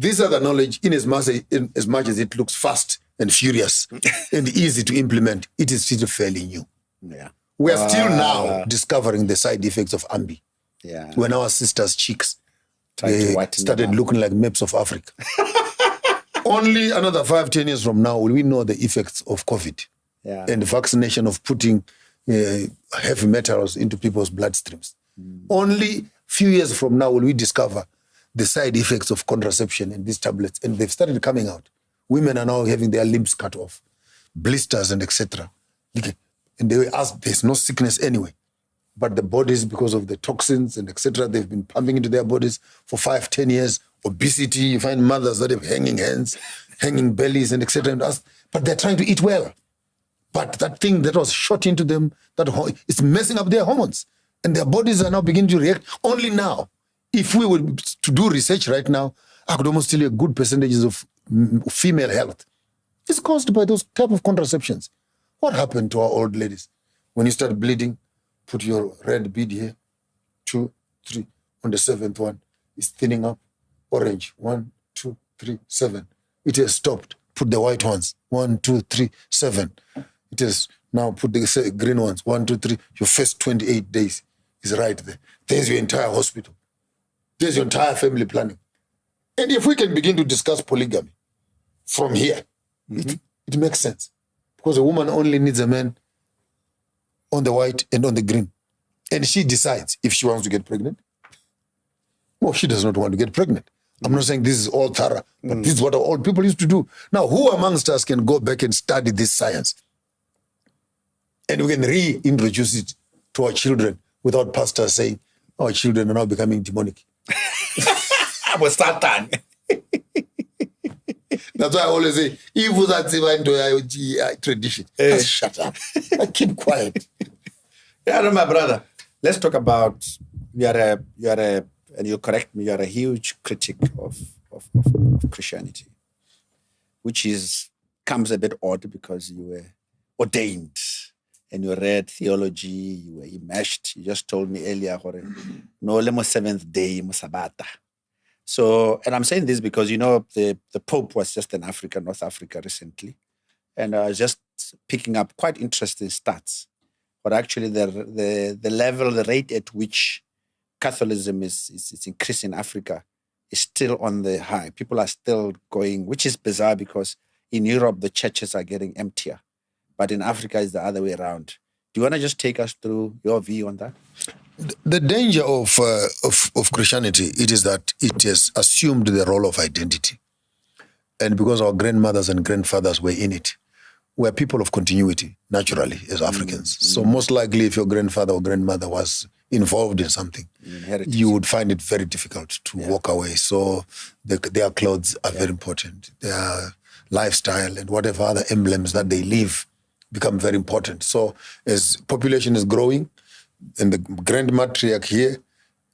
This other knowledge, in as much as it looks fast and furious and easy to implement, it is still fairly new. Yeah. We are still now discovering the side effects of Ambi. Yeah. When our sisters' cheeks Started looking like maps of Africa. Only another 5-10 years from now will we know the effects of COVID and the vaccination of putting heavy metals into people's bloodstreams. Only few years from now will we discover the side effects of contraception and these tablets, and they've started coming out. Women are now having their limbs cut off, blisters and etc. And they were asked, there's no sickness anyway. But the bodies, because of the toxins and etc., they've been pumping into their bodies for 5-10 years. Obesity, you find mothers that have hanging hands, hanging bellies and etc. But they're trying to eat well. But that thing that was shot into them, it's messing up their hormones. And their bodies are now beginning to react only now. If we were to do research right now, I could almost tell you a good percentages of female health is caused by those type of contraceptions. What happened to our old ladies? When you start bleeding, put your red bead here, 2, 3. On the 7th one, it's thinning up. Orange, 1, 2, 3, 7. It has stopped. Put the white ones, 1, 2, 3, 7. It has now put the green ones, 1, 2, 3. Your first 28 days is right there. There's your entire hospital. There's your entire family planning. And if we can begin to discuss polygamy from here, it makes sense. Because a woman only needs a man on the white and on the green. And she decides if she wants to get pregnant. Well, she does not want to get pregnant. I'm not saying this is all thorough, but this is what all people used to do. Now, who amongst us can go back and study this science? And we can reintroduce it to our children without pastors saying, our children are now becoming demonic. I'm a Satan. That's why I always say, if that's even tradition, just shut up. Keep quiet. Yeah, no, my brother. Let's talk about and you correct me, you're a huge critic of Christianity, which comes a bit odd because you were ordained and you read theology, you were immersed. You just told me earlier, no, lemo 7th day, Musabata. So, and I'm saying this because, the Pope was just in North Africa recently, and I was just picking up quite interesting stats. But actually the level, the rate at which Catholicism is increasing in Africa is still on the high. People are still going, which is bizarre because in Europe, the churches are getting emptier. But in Africa, it's the other way around. Do you want to just take us through your view on that? The danger of Christianity, it is that it has assumed the role of identity. And because our grandmothers and grandfathers were in it, we're people of continuity, naturally, as Africans. So most likely, if your grandfather or grandmother was involved in something, you would find it very difficult to walk away. So their clothes are very important. Their lifestyle and whatever other emblems that they leave become very important. So as population is growing and the grand matriarch here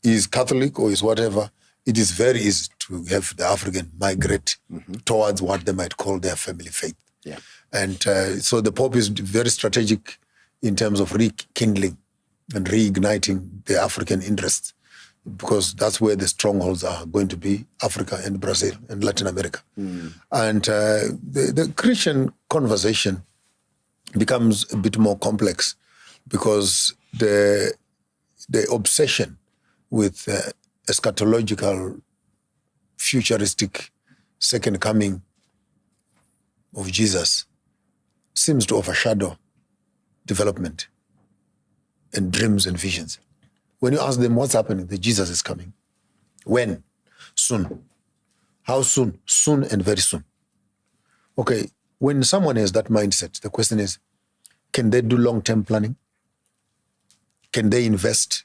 is Catholic or is whatever, it is very easy to have the African migrate towards what they might call their family faith. Yeah. And so the Pope is very strategic in terms of rekindling and reigniting the African interests, because that's where the strongholds are going to be, Africa and Brazil and Latin America. And the Christian conversation becomes a bit more complex because the obsession with eschatological, futuristic second coming of Jesus seems to overshadow development and dreams and visions. When you ask them what's happening, that Jesus is coming. When? Soon. How soon? Soon and very soon. Okay, when someone has that mindset, the question is, can they do long-term planning? Can they invest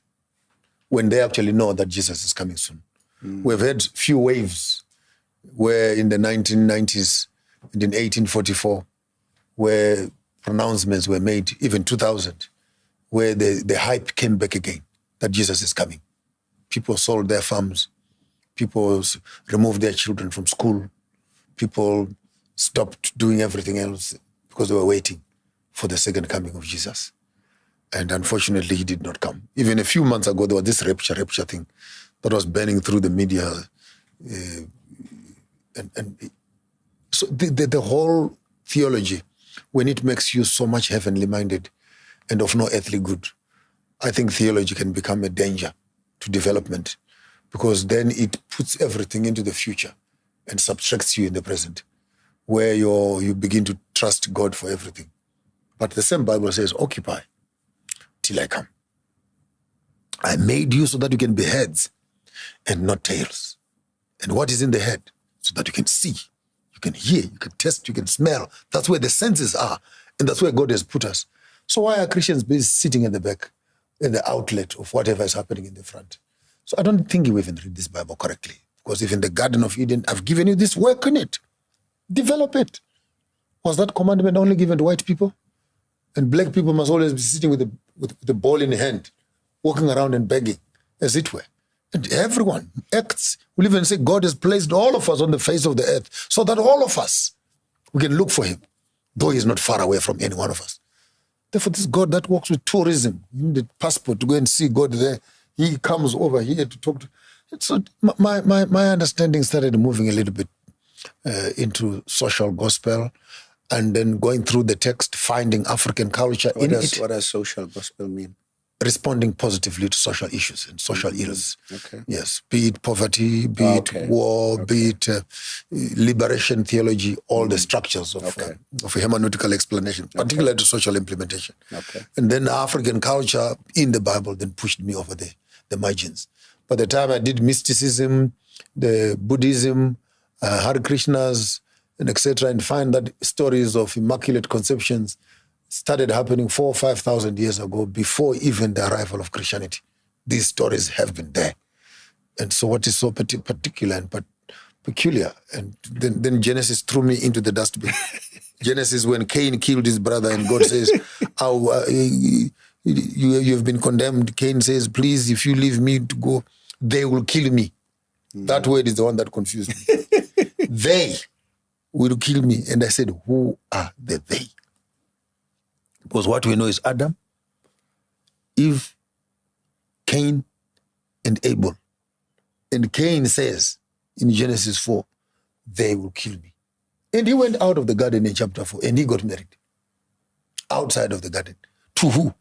when they actually know that Jesus is coming soon? We've had few waves where in the 1990s and in 1844, where pronouncements were made, even 2000, where the hype came back again, that Jesus is coming. People sold their farms. People removed their children from school. People stopped doing everything else because they were waiting for the second coming of Jesus. And unfortunately, he did not come. Even a few months ago, there was this rapture thing that was burning through the media And so the whole theology, when it makes you so much heavenly minded and of no earthly good, I think theology can become a danger to development, because then it puts everything into the future and subtracts you in the present, where you begin to trust God for everything. But the same Bible says, occupy till I come. I made you so that you can be heads and not tails. And what is in the head? So that you can see, you can hear, you can taste, you can smell. That's where the senses are. And that's where God has put us. So why are Christians busy sitting at the back, in the outlet of whatever is happening in the front? So I don't think you even read this Bible correctly. Because if in the Garden of Eden, I've given you this, work in it. Develop it. Was that commandment only given to white people? And black people must always be sitting with the ball in hand, walking around and begging, as it were. And everyone acts. We'll even say God has placed all of us on the face of the earth so that all of us, we can look for him, though he's not far away from any one of us. Therefore, this God that works with tourism, you need a passport to go and see God there. He comes over here to talk to. So my understanding started moving a little bit into social gospel, and then going through the text, finding African culture in it. What does social gospel mean? Responding positively to social issues and social ills. Okay. Yes, be it poverty, be it war, be it liberation theology, all the structures of hermeneutical explanation, particularly to social implementation. Okay. And then African culture in the Bible then pushed me over the margins. By the time I did mysticism, the Buddhism, Hare Krishnas, and etc., and find that stories of immaculate conceptions started happening 4,000 or 5,000 years ago, before even the arrival of Christianity. These stories have been there. And so what is so particular and peculiar, and then Genesis threw me into the dustbin. Genesis, when Cain killed his brother, and God says, you've been condemned. Cain says, please, if you leave me to go, they will kill me. That word is the one that confused me. They will kill me. And I said, who are the they? Because what we know is Adam, Eve, Cain, and Abel. And Cain says in Genesis 4, they will kill me. And he went out of the garden in chapter 4, and he got married. Outside of the garden. To who?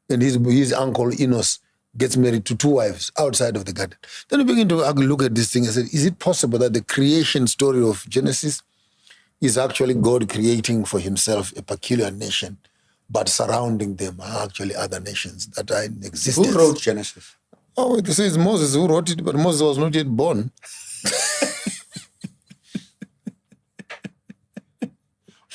And his uncle Enos gets married to 2 wives outside of the garden. Then we begin to look at this thing and say, is it possible that the creation story of Genesis is actually God creating for himself a peculiar nation, but surrounding them are actually other nations that are in existence? Who wrote Genesis? Oh, it says Moses who wrote it, but Moses was not yet born.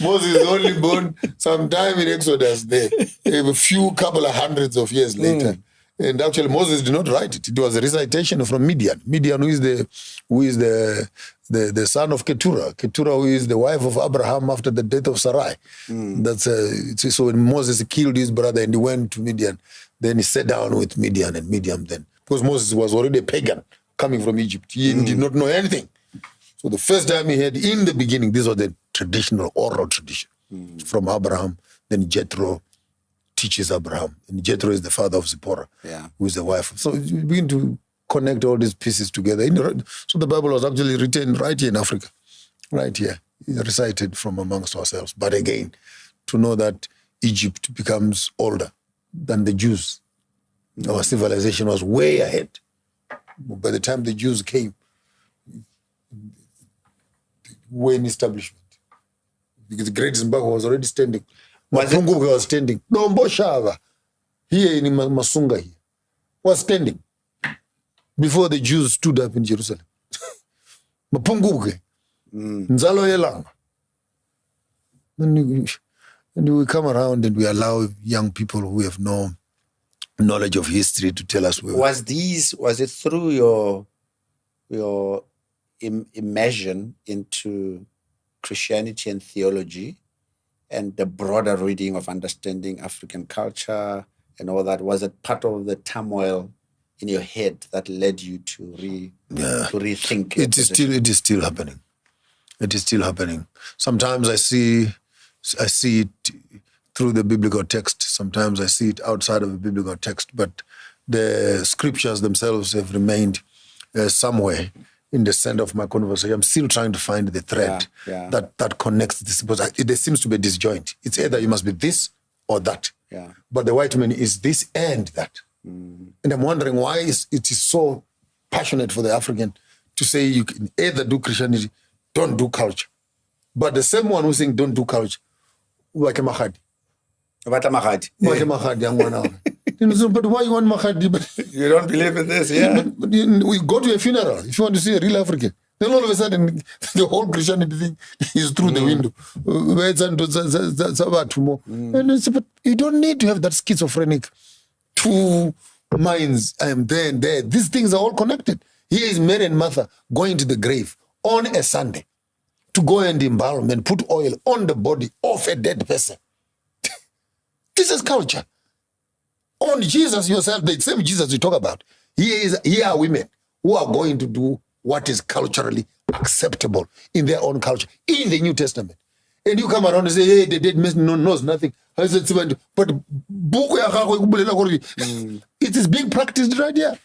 Moses is only born sometime in Exodus there, a couple of hundreds of years later. And actually Moses did not write it. It was a recitation from Midian. Midian, who is the son of Keturah. Keturah, who is the wife of Abraham after the death of Sarai. So when Moses killed his brother and he went to Midian, then he sat down with Midian, and Midian then, because Moses was already a pagan coming from Egypt. He did not know anything. So the first time he heard, in the beginning, this was the traditional oral tradition from Abraham. Then Jethro teaches Abraham, and Jethro is the father of Zipporah, who is the wife. So you begin to connect all these pieces together. So the Bible was actually written right here in Africa, right here, recited from amongst ourselves. But again, to know that Egypt becomes older than the Jews. Our civilization was way ahead. By the time the Jews came, were in establishment. Because the Great Zimbabwe was already standing. Maponga was standing. Dombo Shava, here in Masunga here, was standing before the Jews stood up in Jerusalem. Mapunguke, Nzalo Yelanga. And we come around and we allow young people who have no knowledge of history to tell us where. Was it through your immersion into Christianity and theology and the broader reading of understanding African culture and all that, was it part of the turmoil in your head that led you to rethink it? It is still happening. It is still happening. Sometimes I see it through the biblical text. Sometimes I see it outside of the biblical text. But the scriptures themselves have remained somewhere in the center of my conversation. I'm still trying to find the thread that connects this, because there seems to be a disjoint. It's either you must be this or that. Yeah. But the white man is this and that. And I'm wondering why it is so passionate for the African to say you can either do Christianity, don't do culture. But the same one who's saying don't do culture, but why you want Mahadi? You don't believe in this, yeah? But we go to a funeral if you want to see a real African. Then all of a sudden, the whole Christianity thing is through the window. And but you don't need to have that schizophrenic two minds. I am there and there. These things are all connected. Here is Mary and Martha going to the grave on a Sunday to go and embalm and put oil on the body of a dead person. This is culture. On Jesus yourself, the same Jesus you talk about. Here are women who are going to do what is culturally acceptable in their own culture, in the New Testament. And you come around and say, hey, the dead man knows nothing. But it is being practiced right here.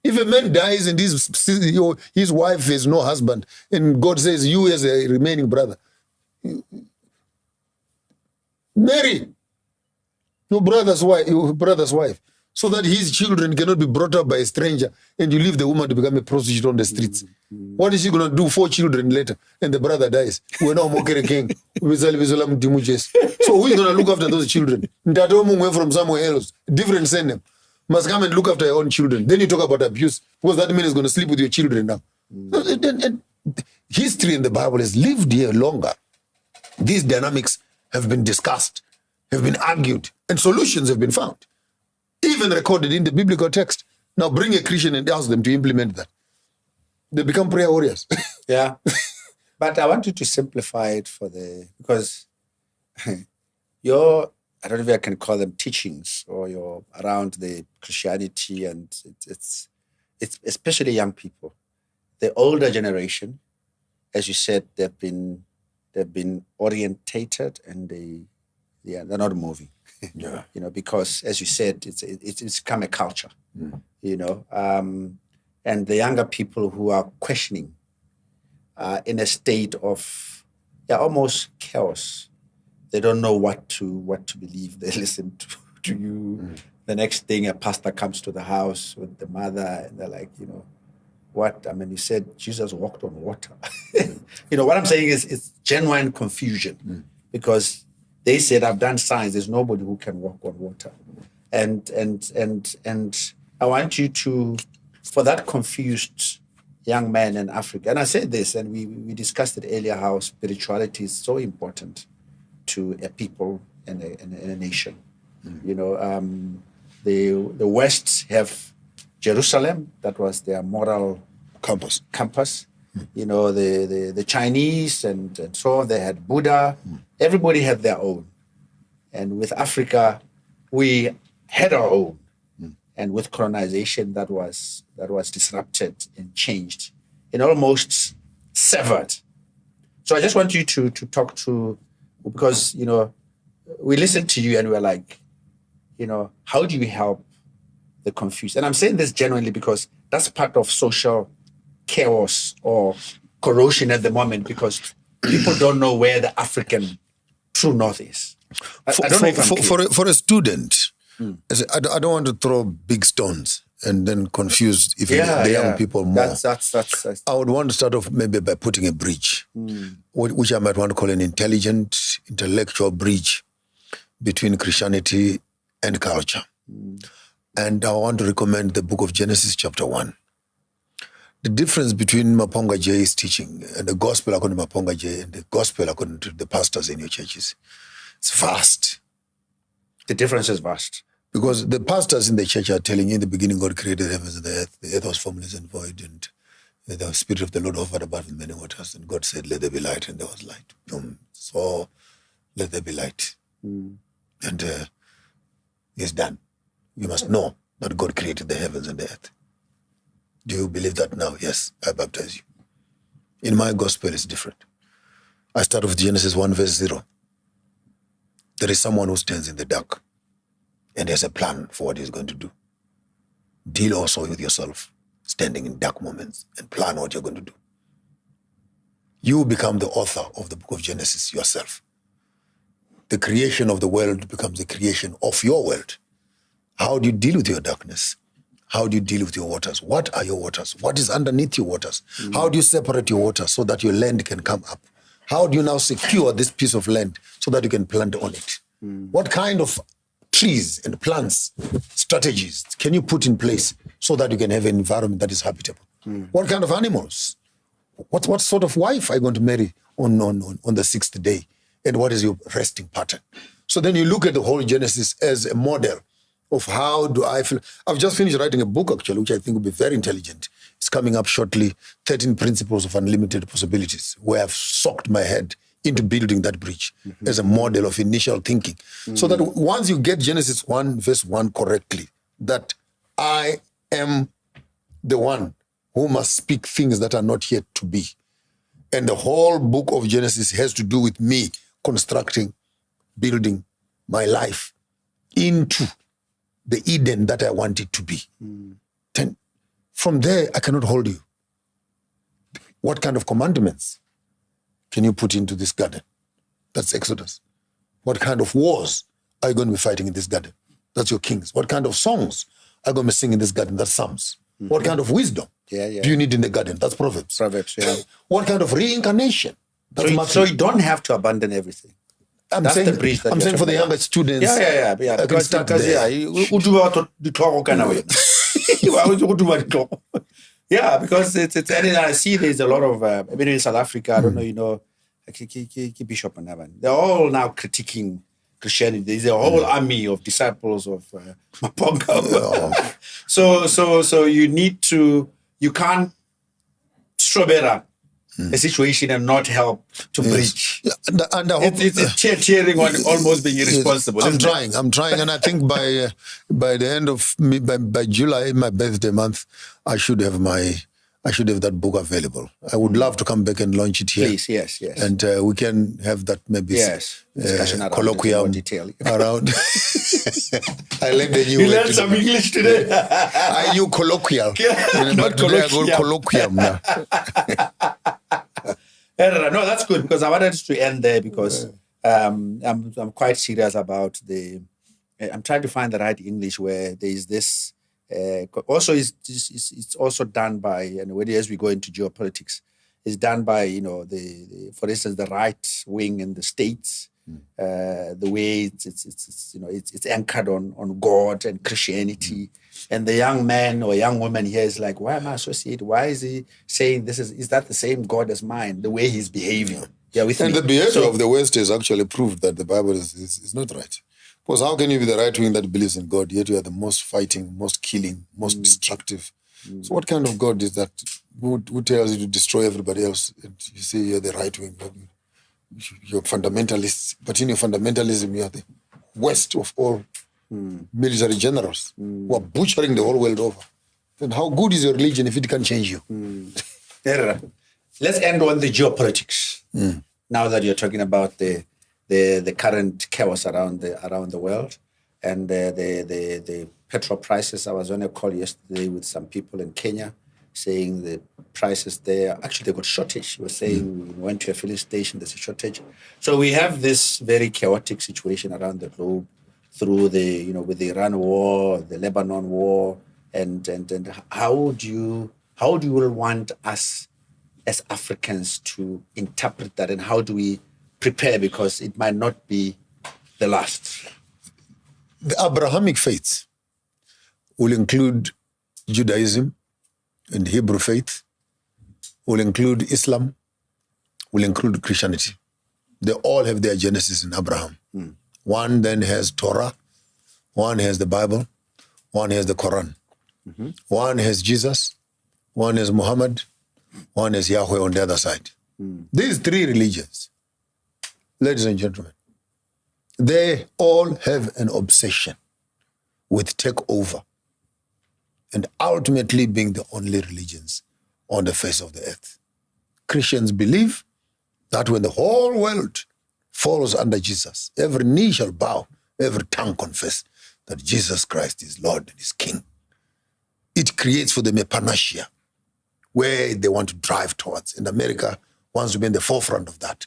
If a man dies and his wife has no husband, and God says, you as a remaining brother, marry your brother's wife, so that his children cannot be brought up by a stranger, and you leave the woman to become a prostitute on the streets. What is she going to do? 4 children later, and the brother dies. We're now mocking king. So who is going to look after those children? From somewhere else, different surname, must come and look after your own children. Then you talk about abuse, because that man is going to sleep with your children now. And history in the Bible has lived here longer. These dynamics have been discussed, have been argued, and solutions have been found, even recorded in the biblical text. Now bring a Christian and ask them to implement that. They become prayer warriors. Yeah. But I want you to simplify it because your, I don't know if I can call them teachings, or your around the Christianity, and it's especially young people. The older generation, as you said, they've been orientated, and they're not moving. Yeah. Because as you said, it's become a culture. And the younger people who are questioning in a state of almost chaos. They don't know what to believe. They listen to you. The next thing, a pastor comes to the house with the mother, and they're like, what? I mean, you said Jesus walked on water. What I'm saying is it's genuine confusion, because they said, I've done signs. There's nobody who can walk on water. And I want you to, for that confused young man in Africa, and I said this, and we discussed it earlier, how spirituality is so important to a people and a nation. The West have Jerusalem, that was their moral compass. The Chinese and so on, they had Buddha. Everybody had their own. And with Africa, we had our own. And with colonization, that was disrupted and changed and almost severed. So I just want you to talk to, because, we listened to you and we're like, how do you help the confused? And I'm saying this genuinely because that's part of social chaos or corrosion at the moment, because people don't know where the African true north is. I don't know if I'm clear. For a student, I don't want to throw big stones and then confuse the young people more. That's I would want to start off maybe by putting a bridge, which I might want to call an intellectual bridge between Christianity and culture. And I want to recommend the book of Genesis chapter 1. The difference between Maponga J's teaching and the gospel according to Maponga J and the gospel according to the pastors in your churches, it's vast. The difference is vast. Because the pastors in the church are telling you, in the beginning God created the heavens and the earth was formless and void, and the Spirit of the Lord hovered above the many waters, and God said, let there be light, and there was light. So let there be light. And it's done. You must know that God created the heavens and the earth. Do you believe that now? Yes, I baptize you. In my gospel, it's different. I start with Genesis 1 verse 0. There is someone who stands in the dark and has a plan for what he's going to do. Deal also with yourself standing in dark moments and plan what you're going to do. You become the author of the book of Genesis yourself. The creation of the world becomes the creation of your world. How do you deal with your darkness? How do you deal with your waters? What are your waters? What is underneath your waters? How do you separate your waters so that your land can come up? How do you now secure this piece of land so that you can plant on it? What kind of trees and plants, strategies can you put in place so that you can have an environment that is habitable? What kind of animals? What sort of wife are you going to marry on the sixth day? And what is your resting pattern? So then you look at the whole Genesis as a model of how do I feel. I've just finished writing a book, actually, which I think will be very intelligent. It's coming up shortly, 13 Principles of Unlimited Possibilities, where I've soaked my head into building that bridge as a model of initial thinking. So that once you get Genesis 1, verse 1 correctly, that I am the one who must speak things that are not yet to be. And the whole book of Genesis has to do with me constructing, building my life into the Eden that I want it to be. Then from there, I cannot hold you. What kind of commandments can you put into this garden? That's Exodus. What kind of wars are you going to be fighting in this garden? That's your Kings. What kind of songs are you going to be singing in this garden? That's Psalms. What kind of wisdom do you need in the garden? That's Proverbs. Proverbs, yeah. What kind of reincarnation? That's Matthew. So you don't have to abandon everything. That's the bridge that I'm saying for the younger students. Yeah. Because yeah, because it's and I see there's a lot of maybe in South Africa, I don't know, you know, Bishop and Evan. They're all now critiquing Christianity. There's a whole army of disciples of Maponga. So you can't strawberry a situation and not help to bridge. Yeah, and I hope it's cheering on almost being irresponsible. I'm trying, and I think by the end of by July, my birthday month, I should have that book available. I would love to come back and launch it here. Please, yes. And we can have that maybe discussion around colloquium detail. Around. I learned a new. You learned some English today. I knew colloquial. Not colloquium now. No, that's good because I wanted to end there because I'm quite serious about I'm trying to find the right English where there is this. Also, it's also done by, and as we go into geopolitics, it's done by for instance the right wing in the States. The way it's anchored on God and Christianity, and the young man or young woman here is like, why am I associated? Why is he saying this is that the same God as mine? The way he's behaving, the behavior of the West has actually proved that the Bible is not right. Because how can you be the right wing that believes in God yet you are the most fighting, most killing, most destructive? So what kind of God is that? Who tells you to destroy everybody else? And you say you're the right wing. You're fundamentalists, but in your fundamentalism, you are the worst of all military generals who are butchering the whole world over. Then how good is your religion if it can change you? Let's end on the geopolitics. Now that you're talking about the current chaos around the world and the petrol prices. I was on a call yesterday with some people in Kenya saying the prices there, actually they got shortage. We were saying we went to a filling station, there's a shortage. So we have this very chaotic situation around the globe through with the Iran war, the Lebanon war, and how do you want us as Africans to interpret that, and how do we prepare, because it might not be the last? The Abrahamic faiths will include Judaism and Hebrew faith, will include Islam, will include Christianity. They all have their genesis in Abraham. One then has Torah, one has the Bible, one has the Quran. One has Jesus, one has Muhammad, one has Yahweh on the other side. These three religions, ladies and gentlemen, they all have an obsession with takeover and ultimately being the only religions on the face of the earth. Christians believe that when the whole world falls under Jesus, every knee shall bow, every tongue confess that Jesus Christ is Lord and is King. it creates for them a panacea where they want to drive towards. And America wants to be in the forefront of that.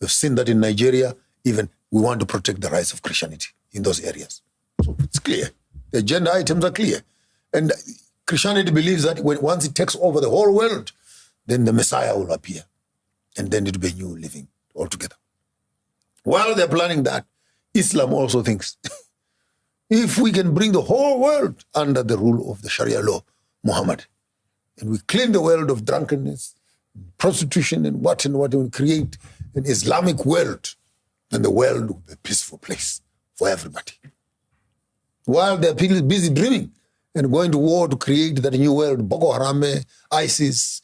We've seen that in Nigeria. Even we want to protect the rights of Christianity in those areas. So it's clear. The agenda items are clear. And Christianity believes that once it takes over the whole world, then the Messiah will appear. And then it will be new living altogether. While they're planning that, Islam also thinks, if we can bring the whole world under the rule of the Sharia law, Muhammad, and we clean the world of drunkenness, prostitution, and what, and create an Islamic world, then the world will be a peaceful place for everybody. While they're busy dreaming and going to war to create that new world, Boko Haram, ISIS,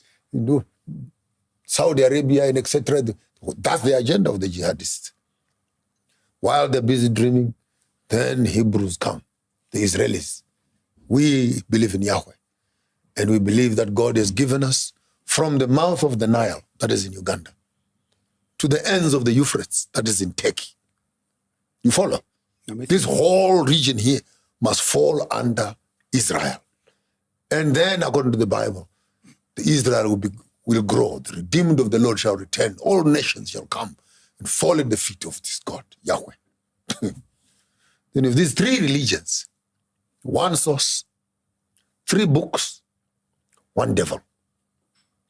Saudi Arabia, and etc. That's the agenda of the jihadists. While they're busy dreaming, then Hebrews come, the Israelis. We believe in Yahweh. And we believe that God has given us from the mouth of the Nile, that is in Uganda, to the ends of the Euphrates, that is in Turkey. You follow? This whole region here must fall under Israel. And then, according to the Bible, the Israel will grow. The redeemed of the Lord shall return. All nations shall come and fall at the feet of this God, Yahweh. Then if these three religions, one source, three books, one devil.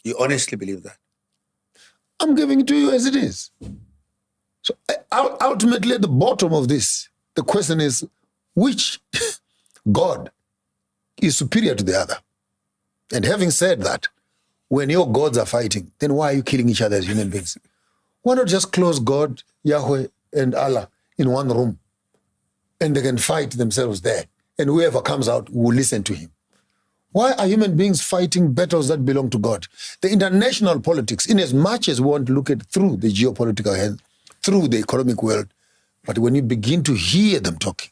You honestly believe that? I'm giving it to you as it is. So ultimately at the bottom of this, the question is, which God is superior to the other? And having said that, when your gods are fighting, then why are you killing each other as human beings? Why not just close God, Yahweh, and Allah in one room? And they can fight themselves there. And whoever comes out will listen to him. Why are human beings fighting battles that belong to God? The international politics, in as much as we want to look at through the geopolitical hand, through the economic world, but when you begin to hear them talking,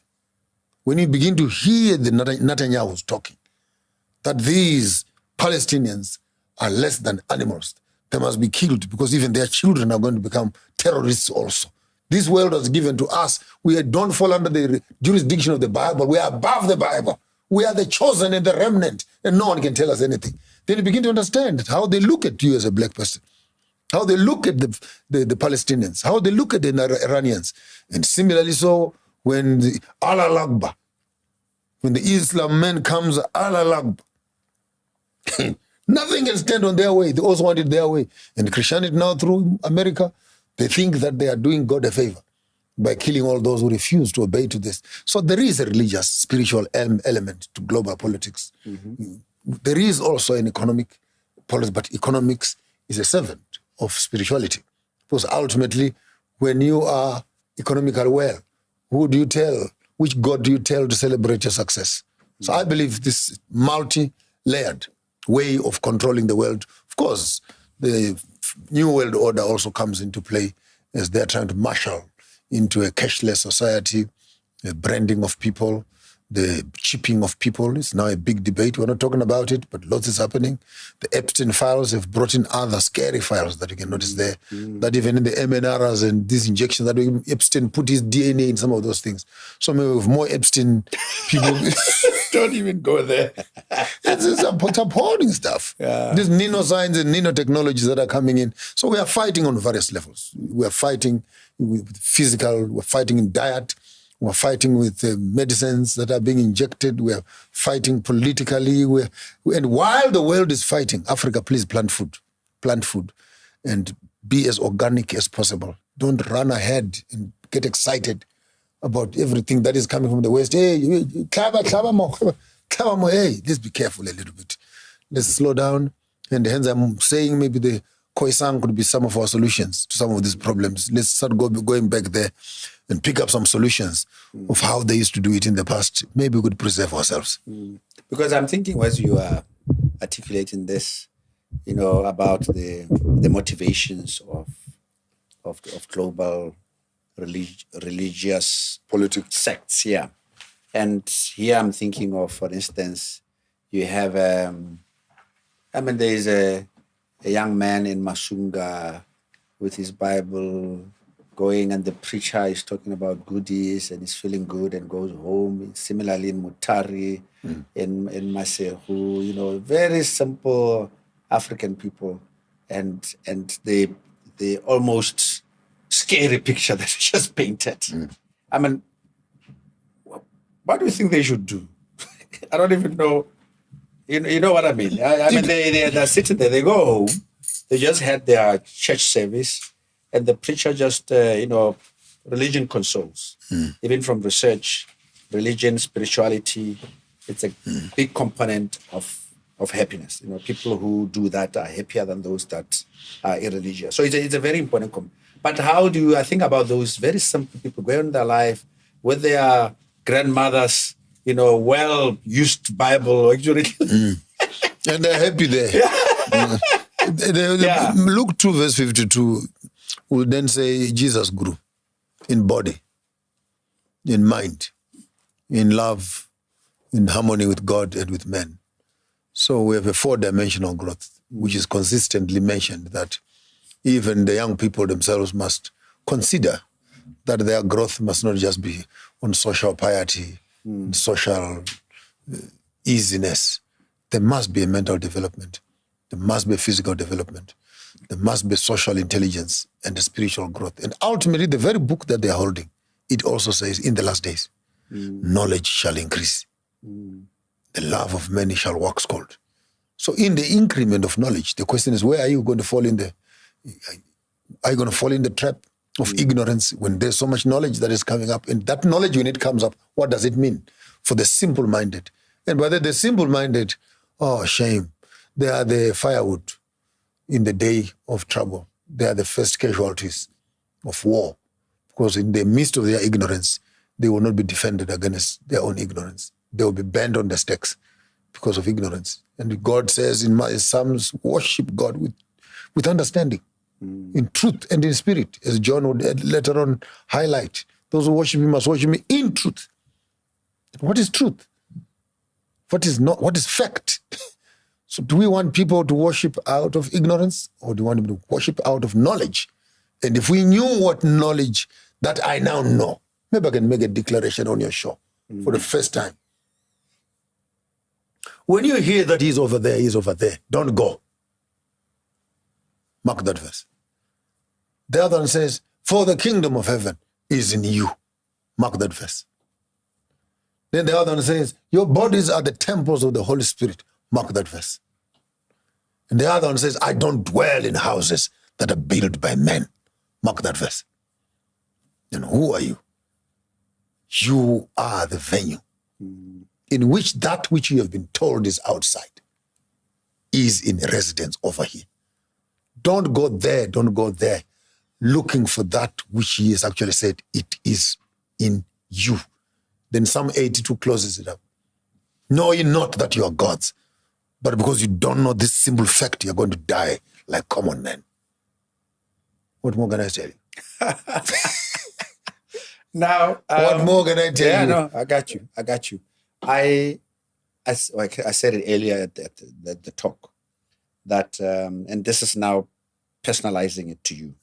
when you begin to hear the Netanyahu's talking, that these Palestinians are less than animals, they must be killed because even their children are going to become terrorists also. This world was given to us. We don't fall under the jurisdiction of the Bible. We are above the Bible. We are the chosen and the remnant, and no one can tell us anything. Then you begin to understand how they look at you as a black person, how they look at the Palestinians, how they look at the Iranians. And similarly so, when the Allah Akbar, when the Islam man comes, Allah Akbar, nothing can stand on their way. They also want it their way. And Christianity now through America, they think that they are doing God a favor by killing all those who refuse to obey to this. So there is a religious, spiritual element to global politics. Mm-hmm. There is also an economic policy, but economics is a servant of spirituality. Because ultimately, when you are economically well, who do you tell, which God do you tell to celebrate your success? Mm-hmm. So I believe this multi-layered way of controlling the world, of course, the New World Order also comes into play as they're trying to marshal into a cashless society, the branding of people, the chipping of people. It's now a big debate. We're not talking about it, but lots is happening. The Epstein files have brought in other scary files that you can notice there, that even in the MNRs and these injections that Epstein put his DNA in some of those things. So maybe with more Epstein people... Don't even go there. It's appalling stuff. Yeah. These nano-science and nanotechnologies that are coming in. So we are fighting on various levels. We are fighting with physical, we're fighting in diet, we're fighting with medicines that are being injected, we're fighting politically. And while the world is fighting, Africa, please plant food and be as organic as possible. Don't run ahead and get excited about everything that is coming from the West. Hey, hey, let's be careful a little bit. Let's slow down. And hence I'm saying maybe the Khoisan could be some of our solutions to some of these problems. Let's start going back there and pick up some solutions of how they used to do it in the past. Maybe we could preserve ourselves. Because I'm thinking as you are articulating this, about the motivations of global religious politics sects, yeah. And here I'm thinking of, for instance, you have, there is a young man in Masunga with his Bible going and the preacher is talking about goodies and he's feeling good and goes home. Similarly in Mutari, in Masehu, you know, very simple African people, and the almost scary picture that he just painted. I mean, what do you think they should do? I don't even know. You know what I mean? I mean, they're sitting there, they go home, they just had their church service, and the preacher just, religion consoles. Even from research, religion, spirituality, it's a big component of happiness. You know, people who do that are happier than those that are irreligious. So it's a very important component. But how do I think about those very simple people going in their life with their grandmothers, you know, well-used Bible, actually. And they're happy there. Luke 2 verse 52 will then say Jesus grew in body, in mind, in love, in harmony with God and with men. So we have a 4-dimensional growth, which is consistently mentioned, that even the young people themselves must consider that their growth must not just be on social piety, social easiness. There must be a mental development. There must be a physical development. There must be social intelligence and a spiritual growth. And ultimately, the very book that they are holding, it also says, in the last days, knowledge shall increase. The love of many shall wax cold. So in the increment of knowledge, the question is, where are you going to fall in are you going to fall in the trap of ignorance when there's so much knowledge that is coming up? And that knowledge, when it comes up, what does it mean for the simple-minded? And by the simple-minded, oh, shame. They are the firewood in the day of trouble. They are the first casualties of war. Because in the midst of their ignorance, they will not be defended against their own ignorance. They will be burned on the stakes because of ignorance. And God says in Psalms, worship God with understanding, in truth and in spirit, as John would later on highlight. Those who worship Him must worship Me in truth. What is truth? What is not? What is fact? So do we want people to worship out of ignorance, or do we want them to worship out of knowledge? And if we knew what knowledge that I now know, maybe I can make a declaration on your show for the first time. When you hear that He's over there, don't go. Mark that verse. The other one says, for the kingdom of heaven is in you. Mark that verse. Then the other one says, your bodies are the temples of the Holy Spirit. Mark that verse. And the other one says, I don't dwell in houses that are built by men. Mark that verse. Then who are you? You are the venue in which that which you have been told is outside is in residence over here. Don't go there, looking for that which He has actually said it is in you. Then Psalm 82 closes it up. Know ye not that you are gods, but because you don't know this simple fact, you're going to die like common men. What more can I tell you? Now, what more can I tell you? Yeah, no, I got you. I said it earlier at the talk, that, and this is now personalizing it to you,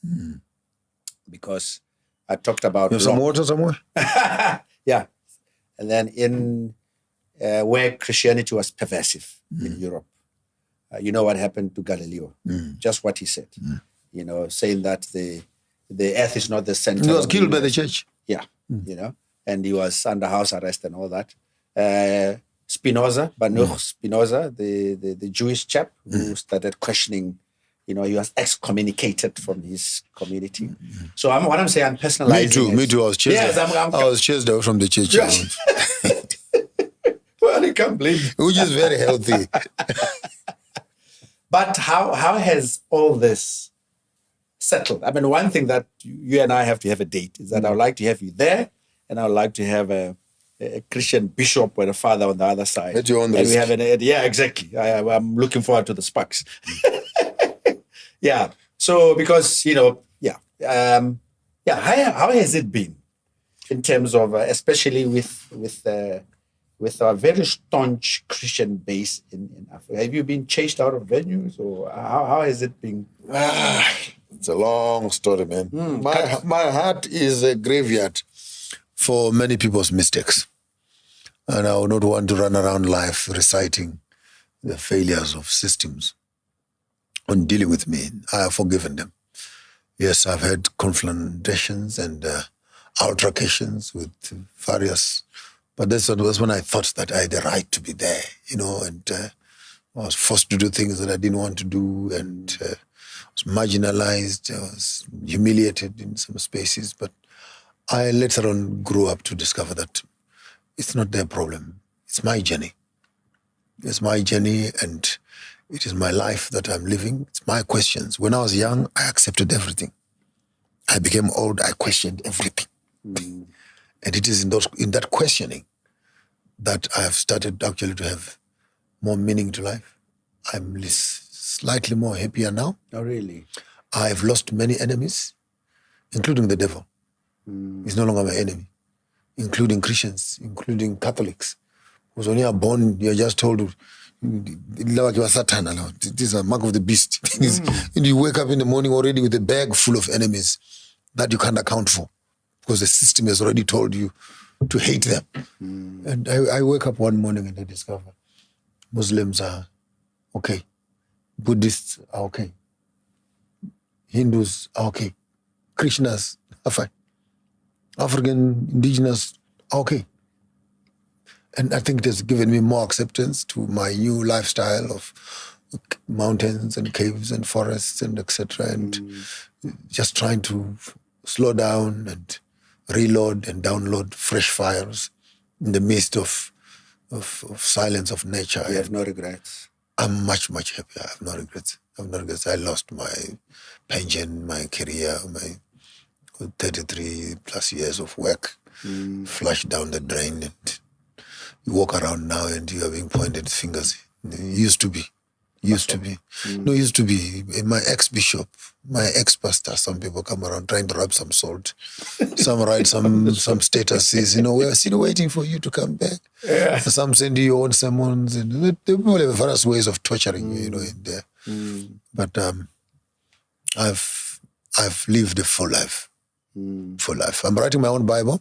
because I talked about... You have some water somewhere? Yeah. And then in where Christianity was pervasive in Europe, you know what happened to Galileo? Just what he said. You know, saying that the earth is not the center. He was killed by the church. Yeah, you know, and he was under house arrest and all that. Spinoza, Baruch Spinoza, the Jewish chap who started questioning, you know, he was excommunicated from his community. So what I'm saying, I'm personalizing. Me too. I was chased. Yes, I was chased out from the church. Yes. Well, you can't blame me. Which is very healthy. But how has all this settled? I mean, one thing that you and I have to have a date is that I would like to have you there, and I would like to have a Christian bishop or a father on the other side. At your own and we have yeah, exactly. I'm looking forward to the sparks. Yeah. So because, you know, how has it been in terms of, especially with a very staunch Christian base in Africa? Have you been chased out of venues, or how has it been? It's a long story, man. My heart is a graveyard for many people's mistakes. And I would not want to run around life reciting the failures of systems on dealing with me. I have forgiven them. Yes, I've had confrontations and altercations with various, but this was when I thought that I had the right to be there, and I was forced to do things that I didn't want to do, and was marginalized, I was humiliated in some spaces, but I later on grew up to discover that it's not their problem. It's my journey. It's my journey, and it is my life that I'm living. It's my questions. When I was young, I accepted everything. I became old, I questioned everything. And it is in that questioning that I have started actually to have more meaning to life. I'm slightly more happier now. Oh, really? I've lost many enemies, including the devil. He's no longer my enemy, including Christians, including Catholics. Because when you are born, you're just told, like you are Satan. It is a mark of the beast. And you wake up in the morning already with a bag full of enemies that you can't account for, because the system has already told you to hate them. And I wake up one morning and I discover Muslims are okay. Buddhists are okay. Hindus are okay. Krishnas are fine. African indigenous are okay. And I think it has given me more acceptance to my new lifestyle of mountains and caves and forests and etc. And just trying to slow down and reload and download fresh files in the midst of silence of nature. You have no regrets? I'm much, much happier. I have no regrets. I lost my pension, my career, my 33 plus years of work flushed down the drain. And you walk around now and you are being pointed fingers. Used to be. My ex-bishop, my ex-pastor, some people come around trying to rub some salt. Some write some statuses, we are still waiting for you to come back. Yeah. Some send you your own sermons. And they people have various ways of torturing you, in there. But I've lived a full life. Full life. I'm writing my own Bible.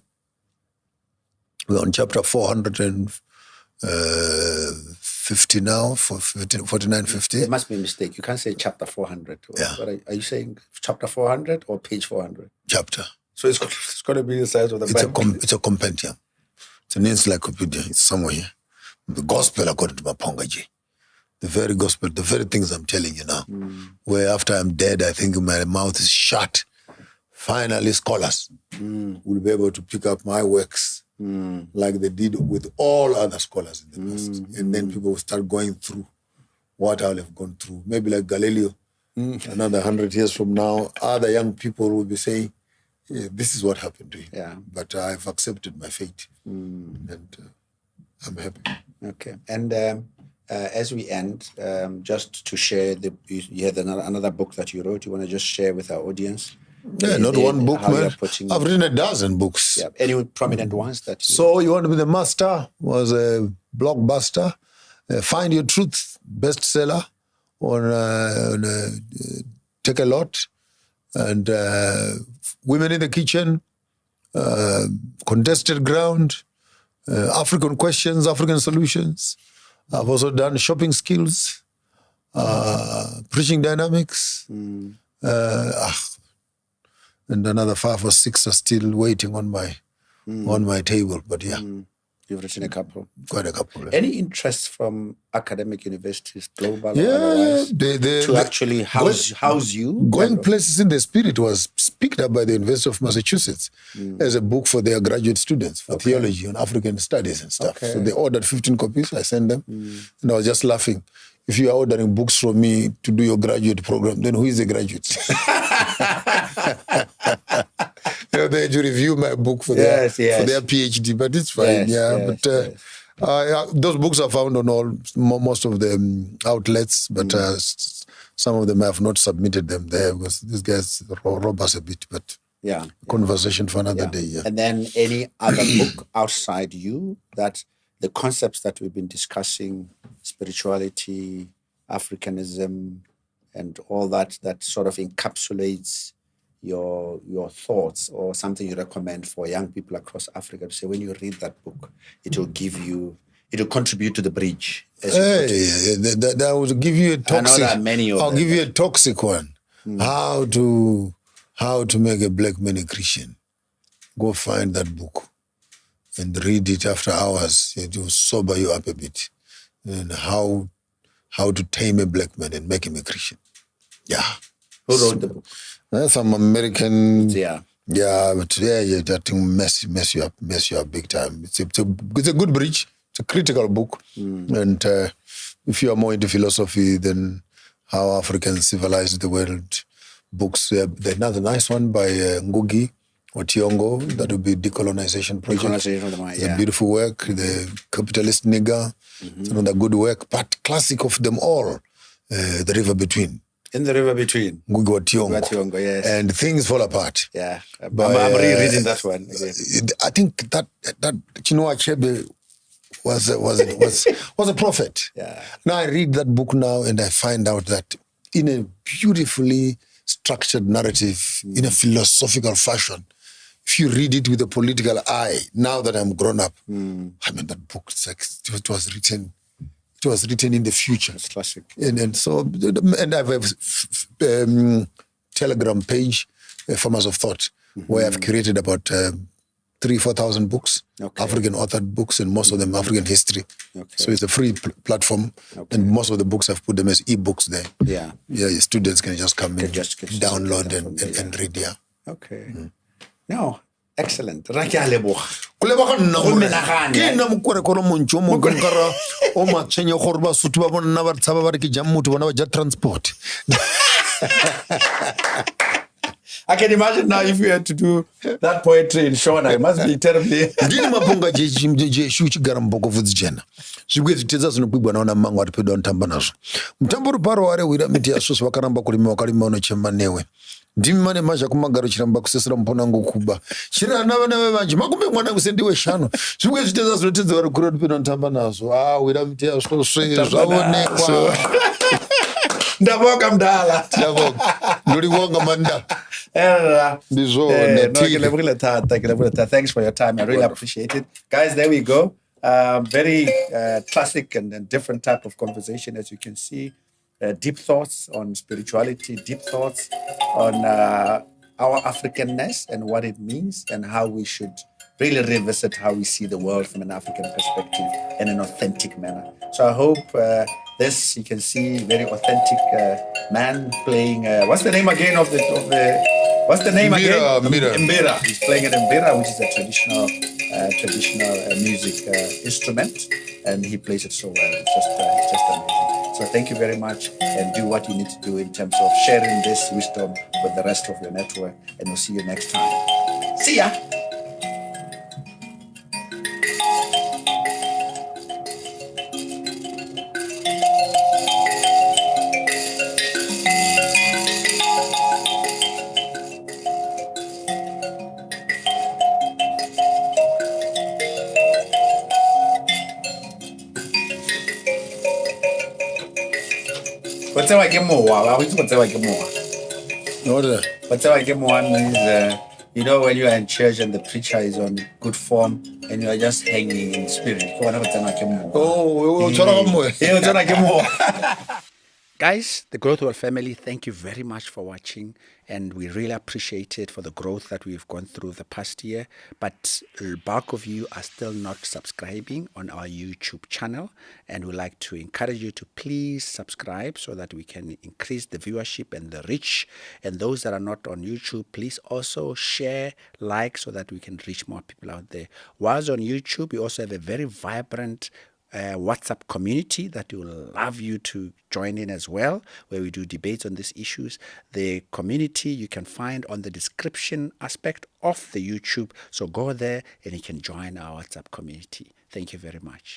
We're on chapter 450 now, 4950. There must be a mistake. You can't say chapter 400. Yeah. What are you saying chapter 400 or page 400? Chapter. So it's going to be the size of the Bible. It's a compendium. It's an encyclopedia. It's somewhere here. The gospel according to Maponga. The very gospel, the very things I'm telling you now. Where after I'm dead, I think my mouth is shut. Finally, scholars will be able to pick up my works like they did with all other scholars in the past. And then people will start going through what I'll have gone through. Maybe like Galileo, another 100 years from now, other young people will be saying, this is what happened to him. Yeah. But I've accepted my fate. And I'm happy. Okay. And as we end, just to share, you had another book that you wrote. You want to just share with our audience? Yeah, not one book, man. I've written a dozen books. Yeah. Any prominent ones that So You Want to Be the Master was a blockbuster. Find Your Truth, bestseller on Take a Lot. And Women in the Kitchen, Contested Ground, African Questions, African Solutions. I've also done Shopping Skills, Preaching Dynamics, and another 5 or 6 are still waiting on my table. But yeah. You've written a couple. Quite a couple. Yeah. Any interest from academic universities, global or otherwise, to actually house you? Going Places in the Spirit was picked up by the University of Massachusetts as a book for their graduate students for theology and African studies and stuff. So they ordered 15 copies. I sent them. And I was just laughing. If you are ordering books from me to do your graduate program, then who is the graduate? They had to review my book for their PhD, but it's fine. Those books are found on most of the outlets, but some of them I have not submitted them there because these guys rob us a bit. But conversation for another day. Yeah. And then any other book outside you that the concepts that we've been discussing, spirituality, Africanism, and all that sort of encapsulates your thoughts, or something you recommend for young people across Africa to say, when you read that book, it will contribute to the bridge. That would give you a toxic. I know there are many of I'll them, give you a toxic one. How to make a black man a Christian. Go find that book and read it after hours. It will sober you up a bit. And how to tame a black man and make him a Christian. Yeah. Who wrote the book? Some American. Yeah. Yeah, but I think mess you up big time. It's a good bridge. It's a critical book. And if you are more into philosophy than how Africans civilized the world, books. There's another nice one by Ngugi Otiongo. That would be Decolonization Project. Decolonization of the Mind, It's a beautiful work. The Capitalist Nigger. It's another good work. But classic of them all, The River Between. In the River Between. Ngugi Otiongo, yes. And Things Fall Apart. Yeah. I'm rereading that one again. I think that Chinua Achebe was a prophet. Yeah. Now I read that book now and I find out that in a beautifully structured narrative, in a philosophical fashion, if you read it with a political eye, now that I'm grown up, I mean, that book, it's like, it was written in the future. It's classic. And I have a Telegram page, Farmers of Thought, where I've curated about 3,000-4,000 books, African authored books, and most of them African history. So it's a free platform, and most of the books I've put them as e-books there. Yeah. Students can just come in, download and read. Yeah. Okay. No, excellent. Ra ke a leboga. Kuleboga nna gore ke nna mokorekolo montšo mo nkara o matshwenye gore basotho ba bona ba tshaba ba re ke jang motho bona ba ja transport. I can imagine now if you had to do that poetry in Shona, it must be terribly. Ndini Maponga je shuchi garamboko vudzijena. Zvigwe zvitedza zvinopigwa naona mangu ari pedo ntamba nazvo. Mutambo ruparo ware wira miti yasoso vakaramba kurima vakarima unochema newe. Ndimi mane mazha kumagaro chiramba kusesera mpona ngo kuba. Chirana vana vevanje makumbe mwana kusendiwe shano. Zvigwe zvitedza zvinotedza vari kuri pedo ntamba nazvo. Wira miti yasoso zvawonekwa. Ndaboka mdala. Nduri wonga manda. Thanks for your time. I really appreciate it. Guys, there we go. Very classic and different type of conversation, as you can see. Deep thoughts on spirituality, deep thoughts on our Africanness and what it means, and how we should really revisit how we see the world from an African perspective in an authentic manner. So I hope this, you can see, very authentic man playing. What's the name again of the? What's the name again? Mbira. He's playing an mbira, which is a traditional music instrument, and he plays it so well. It's just amazing. So thank you very much, and do what you need to do in terms of sharing this wisdom with the rest of your network. And we'll see you next time. See ya. What's that like more? What's that like more? What's that like more means, you know, when you are in church and the preacher is on good form and you are just hanging in spirit. Guys, the Growth World family, thank you very much for watching, and we really appreciate it for the growth that we've gone through the past year. But the bulk of you are still not subscribing on our YouTube channel, and we'd like to encourage you to please subscribe so that we can increase the viewership and the reach. And those that are not on YouTube, please also share, like, so that we can reach more people out there. Whilst on YouTube, we also have a very vibrant WhatsApp community that we will love you to join in as well, where we do debates on these issues. The community you can find on the description aspect of the YouTube. So go there and you can join our WhatsApp community. Thank you very much.